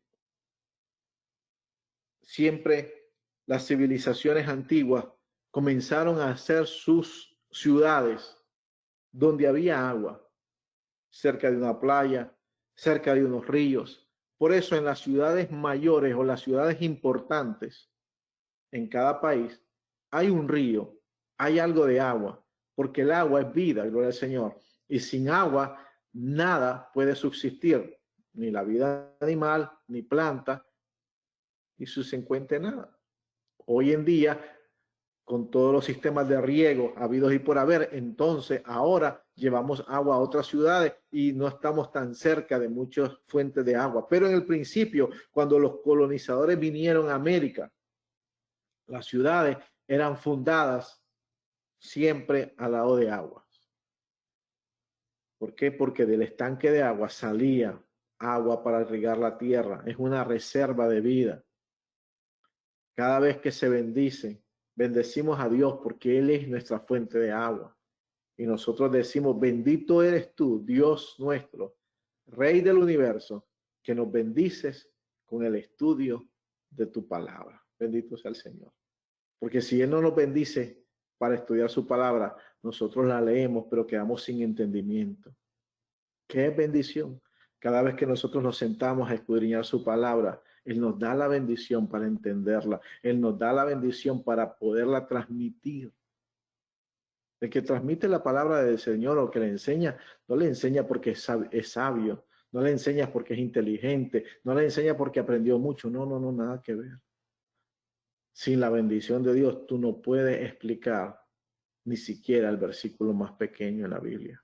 siempre las civilizaciones antiguas comenzaron a hacer sus ciudades donde había agua, cerca de una playa, cerca de unos ríos. Por eso en las ciudades mayores o las ciudades importantes en cada país hay un río hay algo de agua, porque el agua es vida, gloria al Señor. Y sin agua nada puede subsistir, ni la vida animal, ni planta, ni subsecuente nada. Hoy en día, con todos los sistemas de riego habidos y por haber, entonces ahora llevamos agua a otras ciudades y no estamos tan cerca de muchas fuentes de agua. Pero en el principio, cuando los colonizadores vinieron a América, las ciudades eran fundadas siempre al lado de aguas. ¿Por qué? Porque del estanque de agua salía agua para irrigar la tierra. Es una reserva de vida. Cada vez que se bendice, bendecimos a Dios porque Él es nuestra fuente de agua. Y nosotros decimos, bendito eres tú, Dios nuestro, Rey del universo, que nos bendices con el estudio de tu palabra. Bendito sea el Señor. Porque si Él no nos bendice para estudiar su palabra, nosotros la leemos, pero quedamos sin entendimiento. ¿Qué bendición? Cada vez que nosotros nos sentamos a escudriñar su palabra, Él nos da la bendición para entenderla. Él nos da la bendición para poderla transmitir. El que transmite la palabra del Señor o que le enseña, no le enseña porque es sabio, no le enseña porque es inteligente, no le enseña porque aprendió mucho. No, nada que ver. Sin la bendición de Dios, tú no puedes explicar ni siquiera el versículo más pequeño en la Biblia.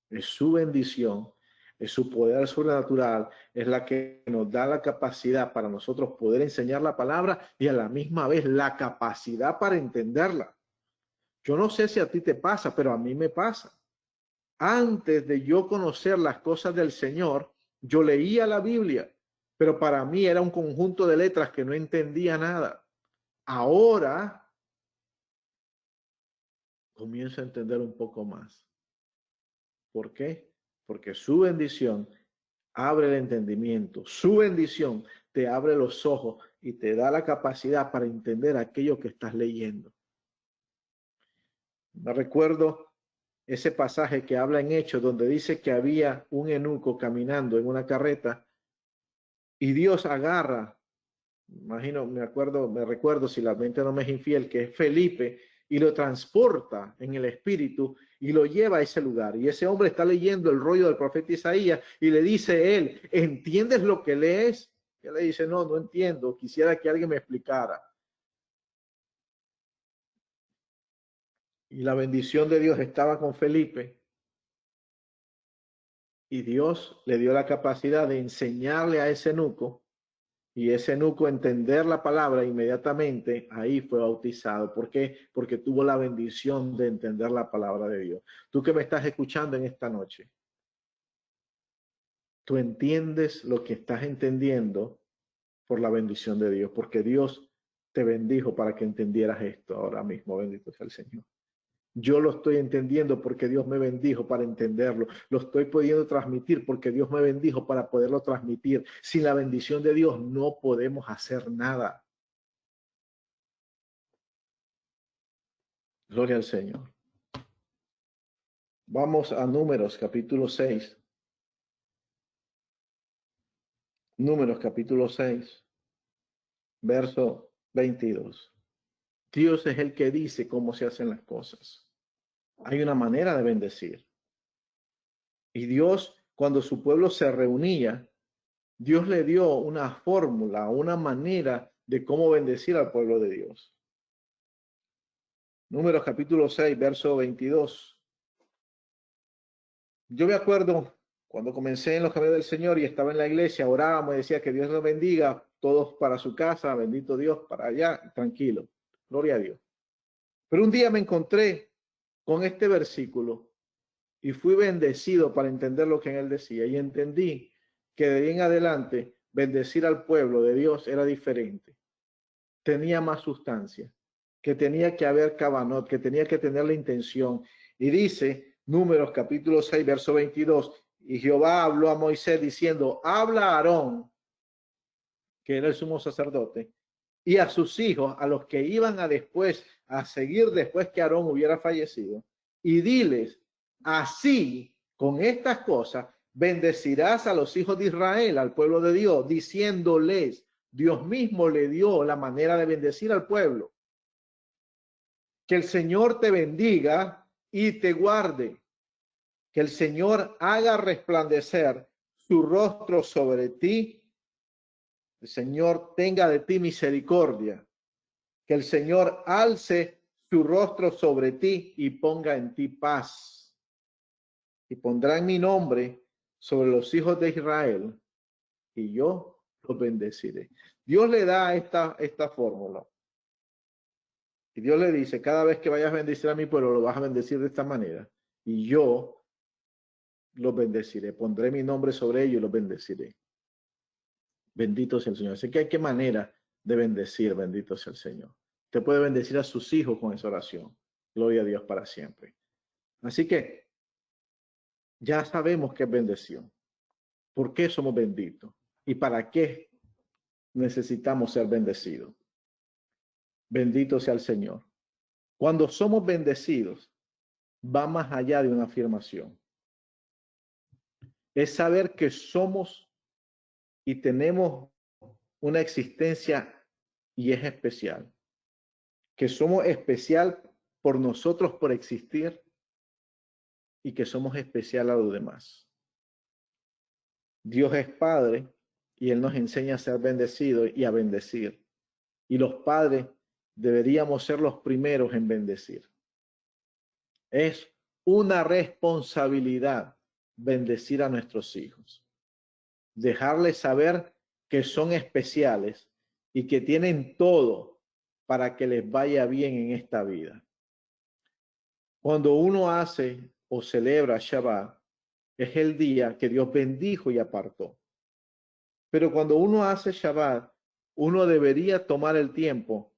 Es su bendición, es su poder sobrenatural, es la que nos da la capacidad para nosotros poder enseñar la palabra y a la misma vez la capacidad para entenderla. Yo no sé si a ti te pasa, pero a mí me pasa. Antes de yo conocer las cosas del Señor, yo leía la Biblia, pero para mí era un conjunto de letras que no entendía nada. Ahora comienzo a entender un poco más. ¿Por qué? Porque su bendición abre el entendimiento. Su bendición te abre los ojos y te da la capacidad para entender aquello que estás leyendo. Me recuerdo ese pasaje que habla en Hechos, donde dice que había un eunuco caminando en una carreta y Dios agarra, me recuerdo, si la mente no me es infiel, que es Felipe, y lo transporta en el espíritu y lo lleva a ese lugar. Y ese hombre está leyendo el rollo del profeta Isaías y le dice él, ¿entiendes lo que lees? Y él le dice, no entiendo, quisiera que alguien me explicara. Y la bendición de Dios estaba con Felipe. Y Dios le dio la capacidad de enseñarle a ese eunuco, y ese eunuco entender la palabra inmediatamente, ahí fue bautizado. ¿Por qué? Porque tuvo la bendición de entender la palabra de Dios. Tú que me estás escuchando en esta noche, tú entiendes lo que estás entendiendo por la bendición de Dios, porque Dios te bendijo para que entendieras esto ahora mismo. Bendito sea el Señor. Yo lo estoy entendiendo porque Dios me bendijo para entenderlo. Lo estoy pudiendo transmitir porque Dios me bendijo para poderlo transmitir. Sin la bendición de Dios no podemos hacer nada. Gloria al Señor. Vamos a Números capítulo 6. Números capítulo 6, verso 22. Dios es el que dice cómo se hacen las cosas. Hay una manera de bendecir. Y Dios, cuando su pueblo se reunía, Dios le dio una fórmula, una manera de cómo bendecir al pueblo de Dios. Números capítulo 6, verso 22. Yo me acuerdo cuando comencé en los caminos del Señor y estaba en la iglesia, orábamos y decía que Dios nos bendiga, todos para su casa, bendito Dios, para allá, tranquilo, gloria a Dios. Pero un día me encontré con este versículo y fui bendecido para entender lo que en él decía, y entendí que de ahí en adelante bendecir al pueblo de Dios era diferente, tenía más sustancia, que tenía que haber cabanot, que tenía que tener la intención. Y dice Números capítulo 6, verso 22, y Jehová habló a Moisés diciendo, habla a Aarón, que era el sumo sacerdote, y a sus hijos, a los que iban a seguir después que Aarón hubiera fallecido, y diles, así, con estas cosas, bendecirás a los hijos de Israel, al pueblo de Dios, diciéndoles, Dios mismo le dio la manera de bendecir al pueblo. Que el Señor te bendiga y te guarde. Que el Señor haga resplandecer su rostro sobre ti. El Señor tenga de ti misericordia. Que el Señor alce su rostro sobre ti y ponga en ti paz. Y pondrán mi nombre sobre los hijos de Israel y yo los bendeciré. Dios le da esta fórmula. Y Dios le dice, cada vez que vayas a bendecir a mi pueblo, lo vas a bendecir de esta manera. Y yo los bendeciré. Pondré mi nombre sobre ellos y los bendeciré. Bendito sea el Señor. Así que hay qué manera de bendecir, bendito sea el Señor. Usted puede bendecir a sus hijos con esa oración. Gloria a Dios para siempre. Así que ya sabemos qué es bendición. ¿Por qué somos benditos? ¿Y para qué necesitamos ser bendecidos? Bendito sea el Señor. Cuando somos bendecidos, va más allá de una afirmación. Es saber que somos y tenemos una existencia y es especial. Que somos especial por nosotros por existir y que somos especial a los demás. Dios es Padre y Él nos enseña a ser bendecidos y a bendecir. Y los padres deberíamos ser los primeros en bendecir. Es una responsabilidad bendecir a nuestros hijos. Dejarles saber que son especiales y que tienen todo para que les vaya bien en esta vida. Cuando uno hace o celebra Shabbat, es el día que Dios bendijo y apartó. Pero cuando uno hace Shabbat, uno debería tomar el tiempo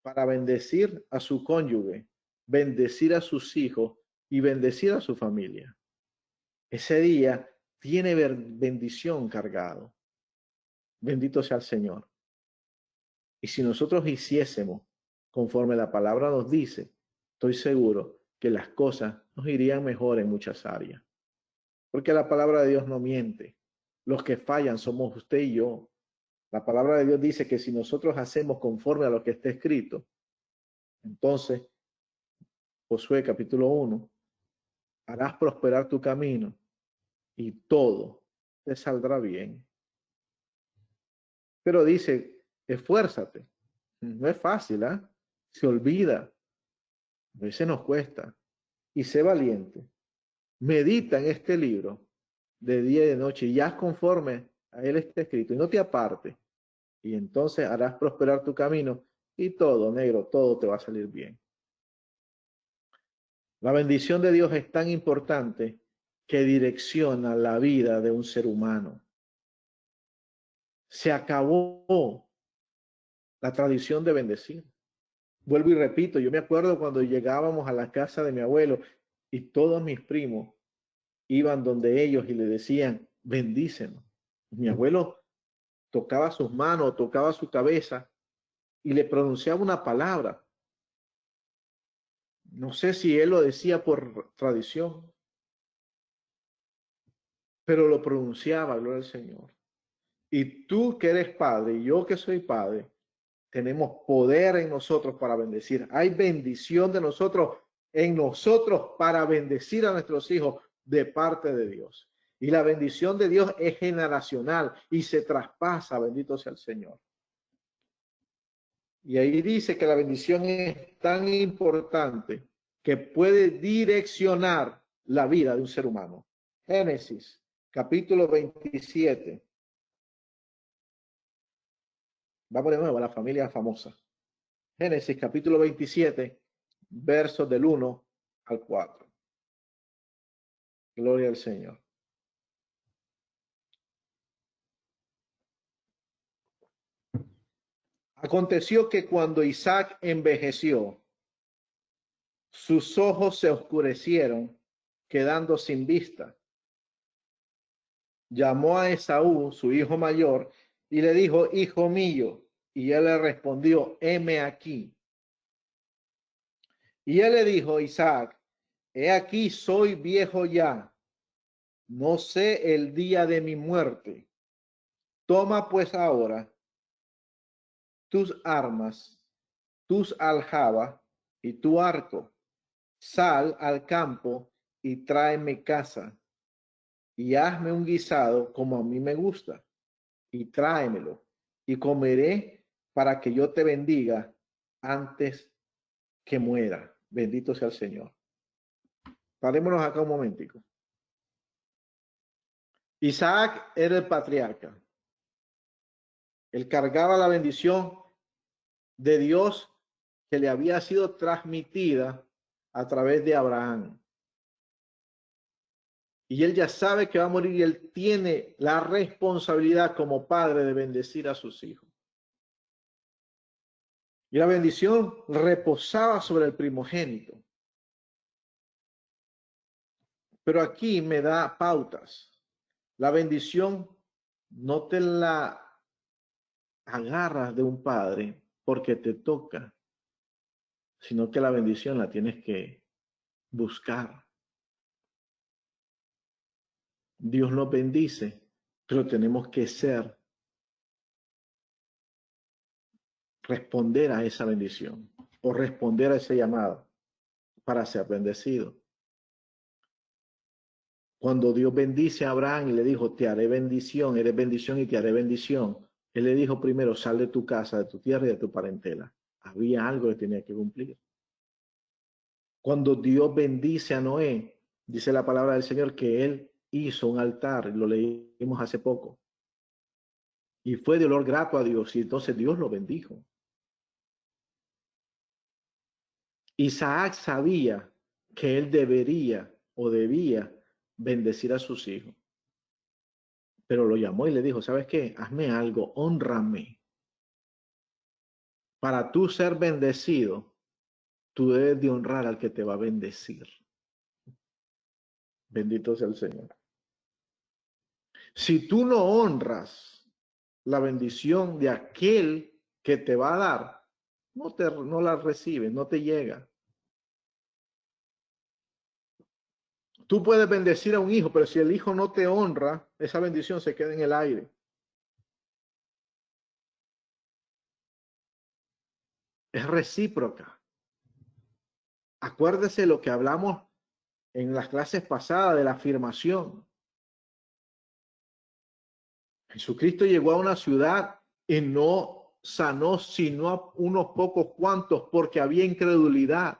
para bendecir a su cónyuge, bendecir a sus hijos y bendecir a su familia. Ese día tiene bendición cargado. Bendito sea el Señor. Y si nosotros hiciésemos conforme la palabra nos dice, estoy seguro que las cosas nos irían mejor en muchas áreas. Porque la palabra de Dios no miente. Los que fallan somos usted y yo. La palabra de Dios dice que si nosotros hacemos conforme a lo que está escrito, entonces, Josué capítulo 1, harás prosperar tu camino y todo te saldrá bien. Pero dice, esfuérzate. No es fácil, ¿eh? Se olvida. A veces nos cuesta. Y sé valiente. Medita en este libro de día y de noche y haz conforme a él está escrito y no te aparte. Y entonces harás prosperar tu camino y todo, negro, todo te va a salir bien. La bendición de Dios es tan importante que direcciona la vida de un ser humano. Se acabó la tradición de bendecir. Vuelvo y repito, yo me acuerdo cuando llegábamos a la casa de mi abuelo y todos mis primos iban donde ellos y le decían, bendícenos. Mi abuelo tocaba sus manos, tocaba su cabeza y le pronunciaba una palabra. No sé si él lo decía por tradición, pero lo pronunciaba, gloria al Señor. Y tú que eres padre y yo que soy padre, tenemos poder en nosotros para bendecir. Hay bendición de nosotros en nosotros para bendecir a nuestros hijos de parte de Dios. Y la bendición de Dios es generacional y se traspasa, bendito sea el Señor. Y ahí dice que la bendición es tan importante que puede direccionar la vida de un ser humano. Génesis, capítulo 27. Vamos de nuevo a la familia famosa. Génesis, capítulo 27, versos del 1 al 4. Gloria al Señor. Aconteció que cuando Isaac envejeció, sus ojos se oscurecieron, quedando sin vista. Llamó a Esaú, su hijo mayor, y le dijo, hijo mío. Y él le respondió, heme aquí. Y él le dijo, Isaac, he aquí soy viejo ya, no sé el día de mi muerte. Toma pues ahora tus armas, tus aljabas y tu arco. Sal al campo y tráeme caza, y hazme un guisado como a mí me gusta, y tráemelo, y comeré para que yo te bendiga antes que muera. Bendito sea el Señor. Parémonos acá un momentico. Isaac era el patriarca. Él cargaba la bendición de Dios que le había sido transmitida a través de Abraham. Y él ya sabe que va a morir y él tiene la responsabilidad como padre de bendecir a sus hijos. Y la bendición reposaba sobre el primogénito. Pero aquí me da pautas. La bendición no te la agarras de un padre porque te toca, sino que la bendición la tienes que buscar. Dios nos bendice, pero tenemos que responder a esa bendición o responder a ese llamado para ser bendecido. Cuando Dios bendice a Abraham y le dijo, te haré bendición, eres bendición y te haré bendición, él le dijo primero, sal de tu casa, de tu tierra y de tu parentela. Había algo que tenía que cumplir. Cuando Dios bendice a Noé, dice la palabra del Señor que él hizo un altar, lo leímos hace poco, y fue de olor grato a Dios, y entonces Dios lo bendijo. Isaac sabía que él debería o debía bendecir a sus hijos, pero lo llamó y le dijo, ¿sabes qué? Hazme algo, hónrame. Para tú ser bendecido, tú debes de honrar al que te va a bendecir. Bendito sea el Señor. Si tú no honras la bendición de aquel que te va a dar, no la recibes, no te llega. Tú puedes bendecir a un hijo, pero si el hijo no te honra, esa bendición se queda en el aire. Es recíproca. Acuérdese lo que hablamos en las clases pasadas de la afirmación. Jesucristo llegó a una ciudad y no sanó sino a unos pocos cuantos porque había incredulidad.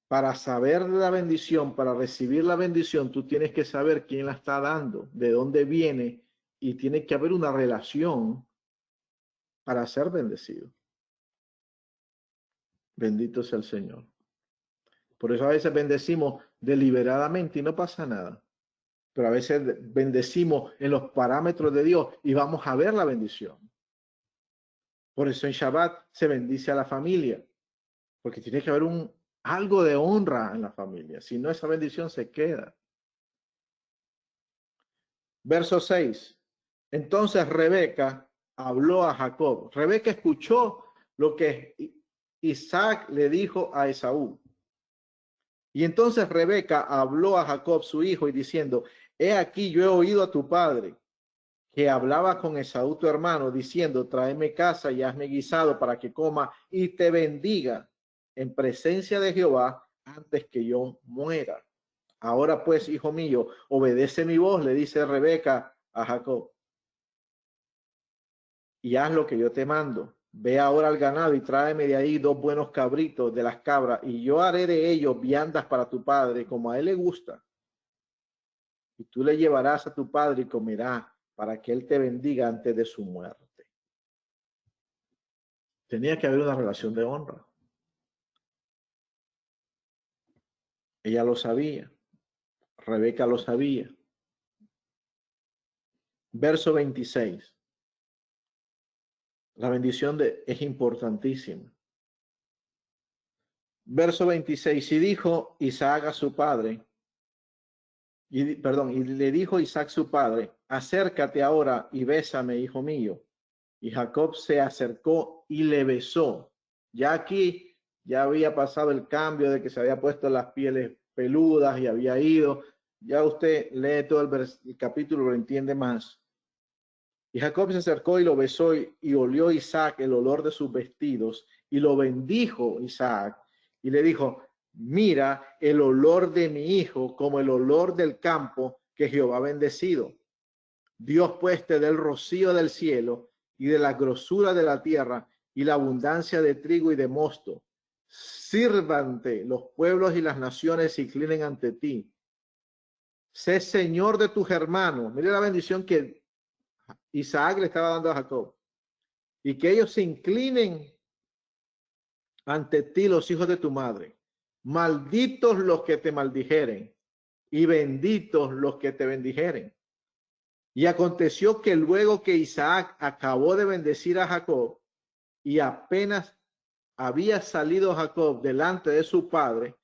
Para saber de la bendición, para recibir la bendición, tú tienes que saber quién la está dando, de dónde viene, y tiene que haber una relación para ser bendecido. Bendito sea el Señor. Por eso a veces bendecimos deliberadamente y no pasa nada. Pero a veces bendecimos en los parámetros de Dios y vamos a ver la bendición. Por eso en Shabbat se bendice a la familia, porque tiene que haber algo de honra en la familia. Si no, esa bendición se queda. Verso 6. Entonces Rebeca habló a Jacob. Rebeca escuchó lo que Isaac le dijo a Esaú. Y entonces Rebeca habló a Jacob, su hijo, y diciendo, he aquí yo he oído a tu padre, que hablaba con Esaú tu hermano, diciendo, tráeme caza y hazme guisado para que coma y te bendiga en presencia de Jehová antes que yo muera. Ahora pues, hijo mío, obedece mi voz, le dice Rebeca a Jacob, y haz lo que yo te mando. Ve ahora al ganado y tráeme de ahí 2 buenos cabritos de las cabras, y yo haré de ellos viandas para tu padre, como a él le gusta. Y tú le llevarás a tu padre y comerá, para que él te bendiga antes de su muerte. Tenía que haber una relación de honra. Ella lo sabía. Rebeca lo sabía. Verso 26. La bendición es importantísima. Verso 26. Y dijo Isaac a su padre, y le dijo Isaac su padre, acércate ahora y bésame, hijo mío. Y Jacob se acercó y le besó. Ya aquí ya había pasado el cambio de que se había puesto las pieles peludas y había ido. Ya usted lee todo el capítulo, lo entiende más. Y Jacob se acercó y lo besó y olió Isaac el olor de sus vestidos y lo bendijo Isaac y le dijo, mira el olor de mi hijo como el olor del campo que Jehová ha bendecido. Dios pues te dé el rocío del cielo y de la grosura de la tierra y la abundancia de trigo y de mosto. Sírvante los pueblos y las naciones se inclinen ante ti. Sé señor de tus hermanos. Mire la bendición que Isaac le estaba dando a Jacob. Y que ellos se inclinen ante ti los hijos de tu madre. Malditos los que te maldijeren y benditos los que te bendijeren. Y aconteció que luego que Isaac acabó de bendecir a Jacob y apenas había salido Jacob delante de su padre,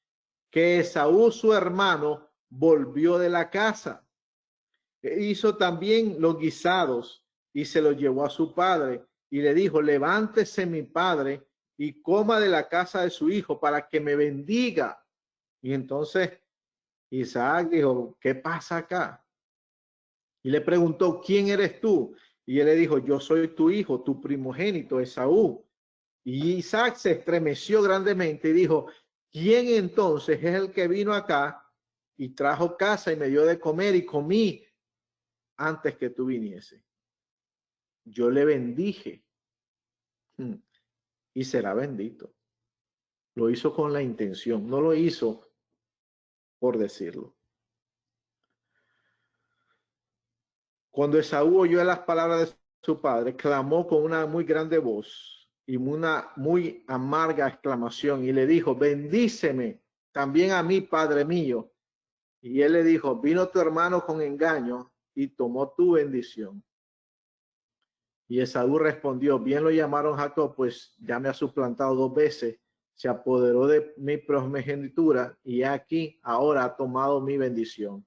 que Esaú su hermano volvió de la casa. E hizo también los guisados y se los llevó a su padre y le dijo, levántese mi padre y coma de la casa de su hijo para que me bendiga. Y entonces Isaac dijo, ¿qué pasa acá? Y le preguntó, ¿quién eres tú? Y él le dijo, yo soy tu hijo, tu primogénito, Esaú. Y Isaac se estremeció grandemente y dijo, ¿quién entonces es el que vino acá y trajo casa y me dio de comer y comí antes que tú viniese? Yo le bendije y será bendito. Lo hizo con la intención, no lo hizo por decirlo. Cuando Esaú oyó las palabras de su padre, clamó con una muy grande voz y una muy amarga exclamación y le dijo, bendíceme también a mí, padre mío. Y él le dijo, vino tu hermano con engaño y tomó tu bendición. Y Esaú respondió, bien lo llamaron Jacob, pues ya me ha suplantado 2 veces, se apoderó de mi primogenitura y aquí ahora ha tomado mi bendición.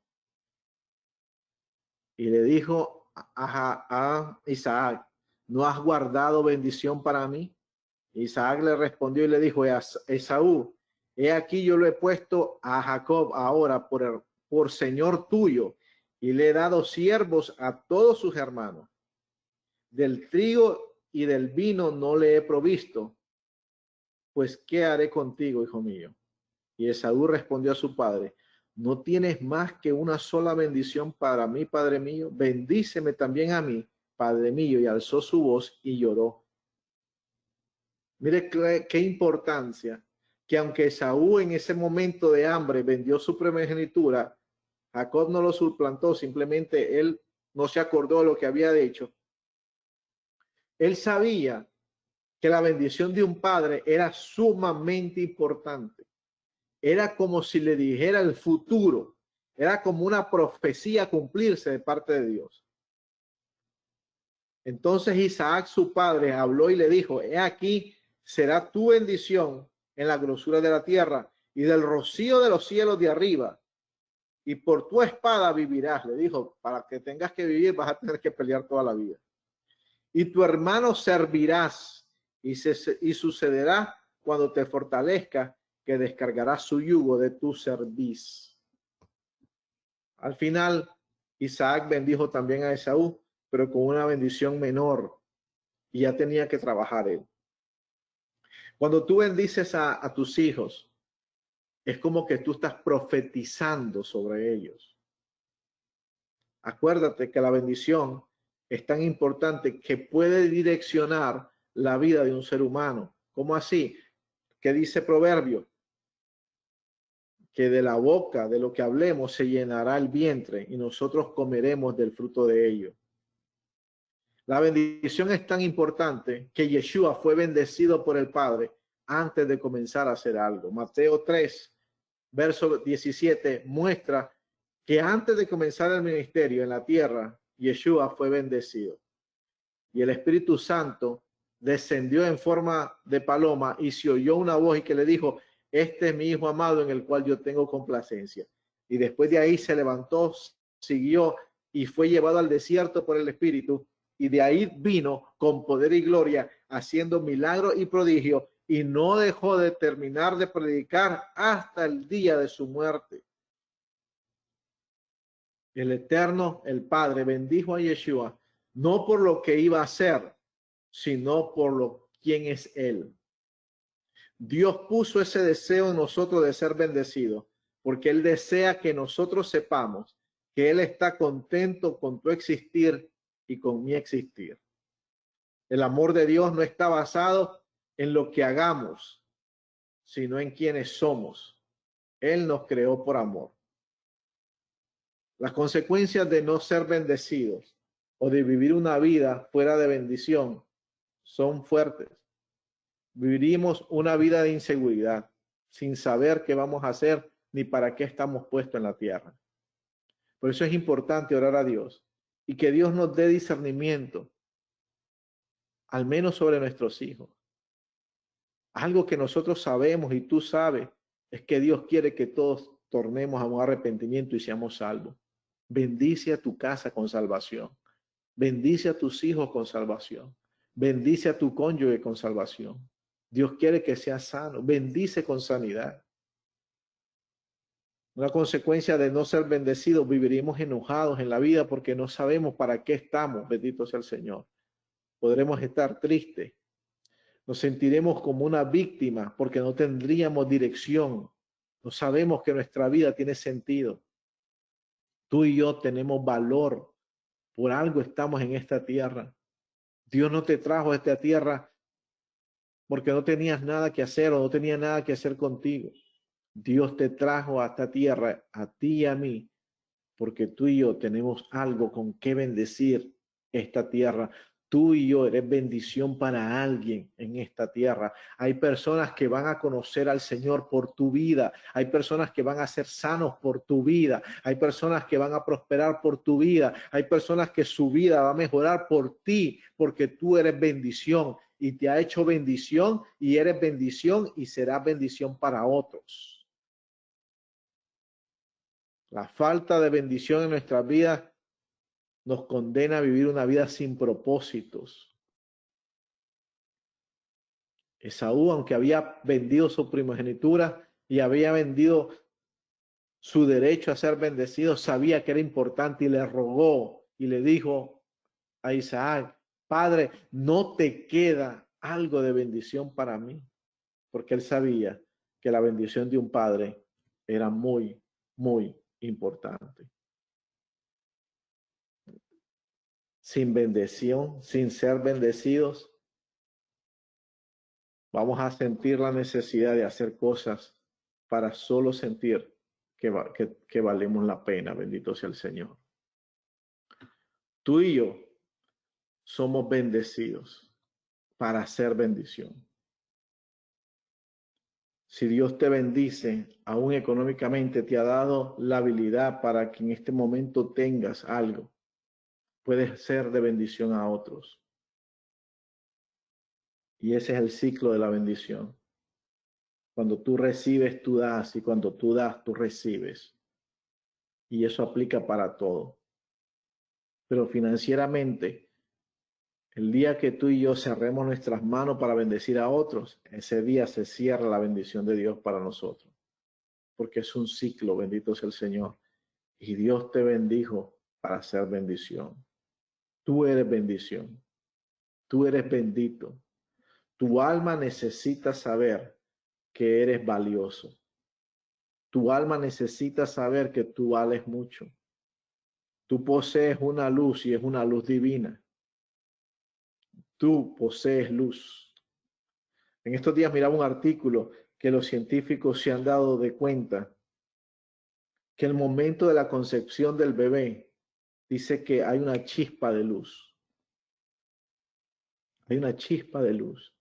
Y le dijo a Isaac, ¿no has guardado bendición para mí? Isaac le respondió y le dijo, Esaú, he aquí yo lo he puesto a Jacob ahora por señor tuyo y le he dado siervos a todos sus hermanos. Del trigo y del vino no le he provisto, pues ¿qué haré contigo, hijo mío? Y Esaú respondió a su padre, ¿no tienes más que una sola bendición para mí, padre mío? Bendíceme también a mí, padre mío. Y alzó su voz y lloró. Mire qué importancia, que aunque Esaú en ese momento de hambre vendió su primogenitura, Jacob no lo suplantó, simplemente él no se acordó de lo que había hecho. Él sabía que la bendición de un padre era sumamente importante. Era como si le dijera el futuro. Era como una profecía a cumplirse de parte de Dios. Entonces Isaac, su padre, habló y le dijo, he aquí será tu bendición en la grosura de la tierra y del rocío de los cielos de arriba. Y por tu espada vivirás. Le dijo, para que tengas que vivir vas a tener que pelear toda la vida. Y tu hermano servirás y sucederá cuando te fortalezca que descargarás su yugo de tu cerviz. Al final, Isaac bendijo también a Esaú, pero con una bendición menor, y ya tenía que trabajar él. Cuando tú bendices a tus hijos, es como que tú estás profetizando sobre ellos. Acuérdate que la bendición es tan importante que puede direccionar la vida de un ser humano. ¿Cómo así? ¿Qué dice Proverbio? Que de la boca, de lo que hablemos, se llenará el vientre y nosotros comeremos del fruto de ello. La bendición es tan importante que Yeshua fue bendecido por el Padre antes de comenzar a hacer algo. Mateo 3, verso 17, muestra que antes de comenzar el ministerio en la tierra, Yeshua fue bendecido. Y el Espíritu Santo descendió en forma de paloma y se oyó una voz y que le dijo, este es mi Hijo amado en el cual yo tengo complacencia. Y después de ahí se levantó, siguió y fue llevado al desierto por el Espíritu. Y de ahí vino con poder y gloria, haciendo milagros y prodigios, y no dejó de terminar de predicar hasta el día de su muerte. El Eterno, el Padre, bendijo a Yeshua, no por lo que iba a hacer, sino por quién es Él. Dios puso ese deseo en nosotros de ser bendecidos, porque Él desea que nosotros sepamos que Él está contento con tu existir y con mi existir. El amor de Dios no está basado en lo que hagamos, sino en quienes somos. Él nos creó por amor. Las consecuencias de no ser bendecidos o de vivir una vida fuera de bendición son fuertes. Viviríamos una vida de inseguridad, sin saber qué vamos a hacer ni para qué estamos puestos en la tierra. Por eso es importante orar a Dios y que Dios nos dé discernimiento, al menos sobre nuestros hijos. Algo que nosotros sabemos y tú sabes es que Dios quiere que todos tornemos a un arrepentimiento y seamos salvos. Bendice a tu casa con salvación. Bendice a tus hijos con salvación. Bendice a tu cónyuge con salvación. Dios quiere que seas sano. Bendice con sanidad. Una consecuencia de no ser bendecidos, viviríamos enojados en la vida porque no sabemos para qué estamos. Bendito sea el Señor. Podremos estar tristes. Nos sentiremos como una víctima porque no tendríamos dirección. No sabemos que nuestra vida tiene sentido. Tú y yo tenemos valor. Por algo estamos en esta tierra. Dios no te trajo a esta tierra porque no tenías nada que hacer o no tenía nada que hacer contigo. Dios te trajo a esta tierra, a ti y a mí, porque tú y yo tenemos algo con que bendecir esta tierra. Tú y yo eres bendición para alguien en esta tierra. Hay personas que van a conocer al Señor por tu vida. Hay personas que van a ser sanos por tu vida. Hay personas que van a prosperar por tu vida. Hay personas que su vida va a mejorar por ti, porque tú eres bendición y te ha hecho bendición y eres bendición y serás bendición para otros. La falta de bendición en nuestras vidas nos condena a vivir una vida sin propósitos. Esaú, aunque había vendido su primogenitura y había vendido su derecho a ser bendecido, sabía que era importante y le rogó y le dijo a Isaac: Padre, ¿no te queda algo de bendición para mí? Porque él sabía que la bendición de un padre era muy, muy importante. Sin bendición, sin ser bendecidos, vamos a sentir la necesidad de hacer cosas para solo sentir que valemos la pena. Bendito sea el Señor. Tú y yo somos bendecidos para hacer bendición. Si Dios te bendice, aún económicamente te ha dado la habilidad para que en este momento tengas algo, puedes ser de bendición a otros. Y ese es el ciclo de la bendición. Cuando tú recibes, tú das, y cuando tú das, tú recibes. Y eso aplica para todo. Pero financieramente, el día que tú y yo cerremos nuestras manos para bendecir a otros, ese día se cierra la bendición de Dios para nosotros. Porque es un ciclo, bendito sea el Señor. Y Dios te bendijo para hacer bendición. Tú eres bendición. Tú eres bendito. Tu alma necesita saber que eres valioso. Tu alma necesita saber que tú vales mucho. Tú posees una luz y es una luz divina. Tú posees luz. En estos días miraba un artículo que los científicos se han dado de cuenta que el momento de la concepción del bebé dice que hay una chispa de luz. Hay una chispa de luz.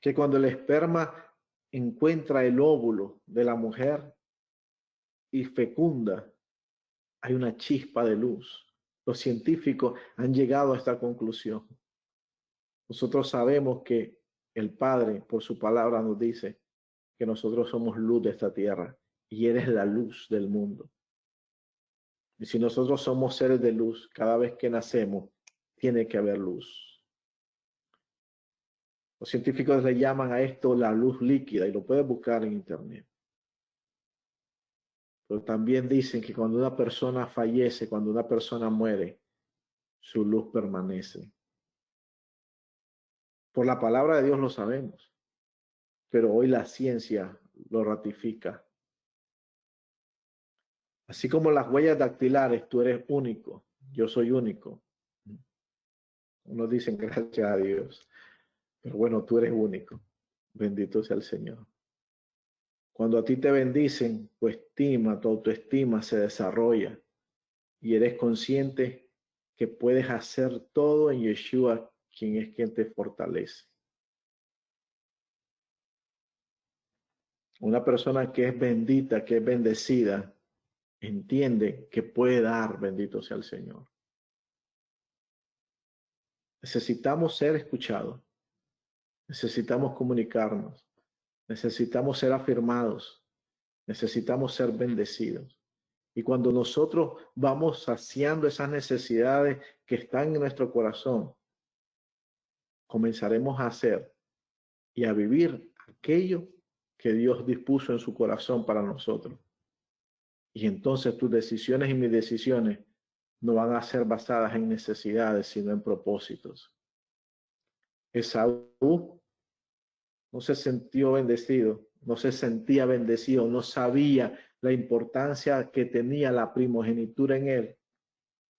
Que cuando el esperma encuentra el óvulo de la mujer y fecunda, hay una chispa de luz. Los científicos han llegado a esta conclusión. Nosotros sabemos que el Padre, por su palabra, nos dice que nosotros somos luz de esta tierra y eres la luz del mundo. Y si nosotros somos seres de luz, cada vez que nacemos, tiene que haber luz. Los científicos le llaman a esto la luz líquida y lo puedes buscar en internet. Pero también dicen que cuando una persona fallece, cuando una persona muere, su luz permanece. Por la palabra de Dios lo sabemos, pero hoy la ciencia lo ratifica. Así como las huellas dactilares, tú eres único, yo soy único. Unos dicen gracias a Dios, pero bueno, tú eres único. Bendito sea el Señor. Cuando a ti te bendicen, tu autoestima se desarrolla y eres consciente que puedes hacer todo en Yeshua, quien es quien te fortalece. Una persona que es bendita, que es bendecida, entiende que puede dar, bendito sea el Señor. Necesitamos ser escuchados, necesitamos comunicarnos, necesitamos ser afirmados, necesitamos ser bendecidos. Y cuando nosotros vamos saciando esas necesidades que están en nuestro corazón, comenzaremos a hacer y a vivir aquello que Dios dispuso en su corazón para nosotros. Y entonces tus decisiones y mis decisiones no van a ser basadas en necesidades, sino en propósitos. Esaú no se sintió bendecido, no se sentía bendecido, no sabía la importancia que tenía la primogenitura en él,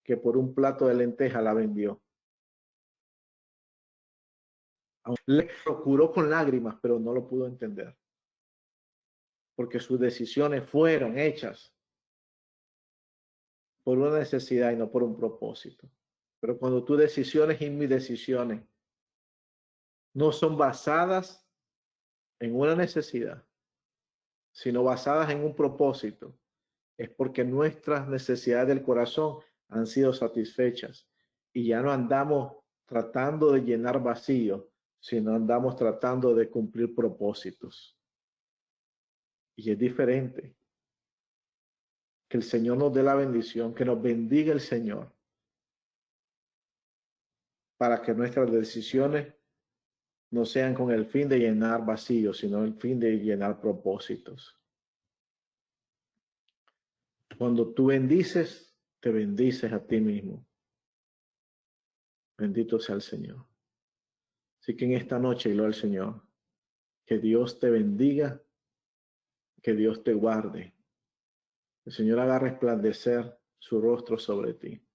que por un plato de lenteja la vendió. Le procuró con lágrimas, pero no lo pudo entender, porque sus decisiones fueron hechas por una necesidad y no por un propósito. Pero cuando tus decisiones y mis decisiones no son basadas en una necesidad, sino basadas en un propósito, es porque nuestras necesidades del corazón han sido satisfechas y ya no andamos tratando de llenar vacíos, sino andamos tratando de cumplir propósitos. Y es diferente. Que el Señor nos dé la bendición, que nos bendiga el Señor, para que nuestras decisiones no sean con el fin de llenar vacíos, sino el fin de llenar propósitos. Cuando tú bendices, te bendices a ti mismo. Bendito sea el Señor. Así que en esta noche, gloria al Señor, que Dios te bendiga, que Dios te guarde. El Señor haga resplandecer su rostro sobre ti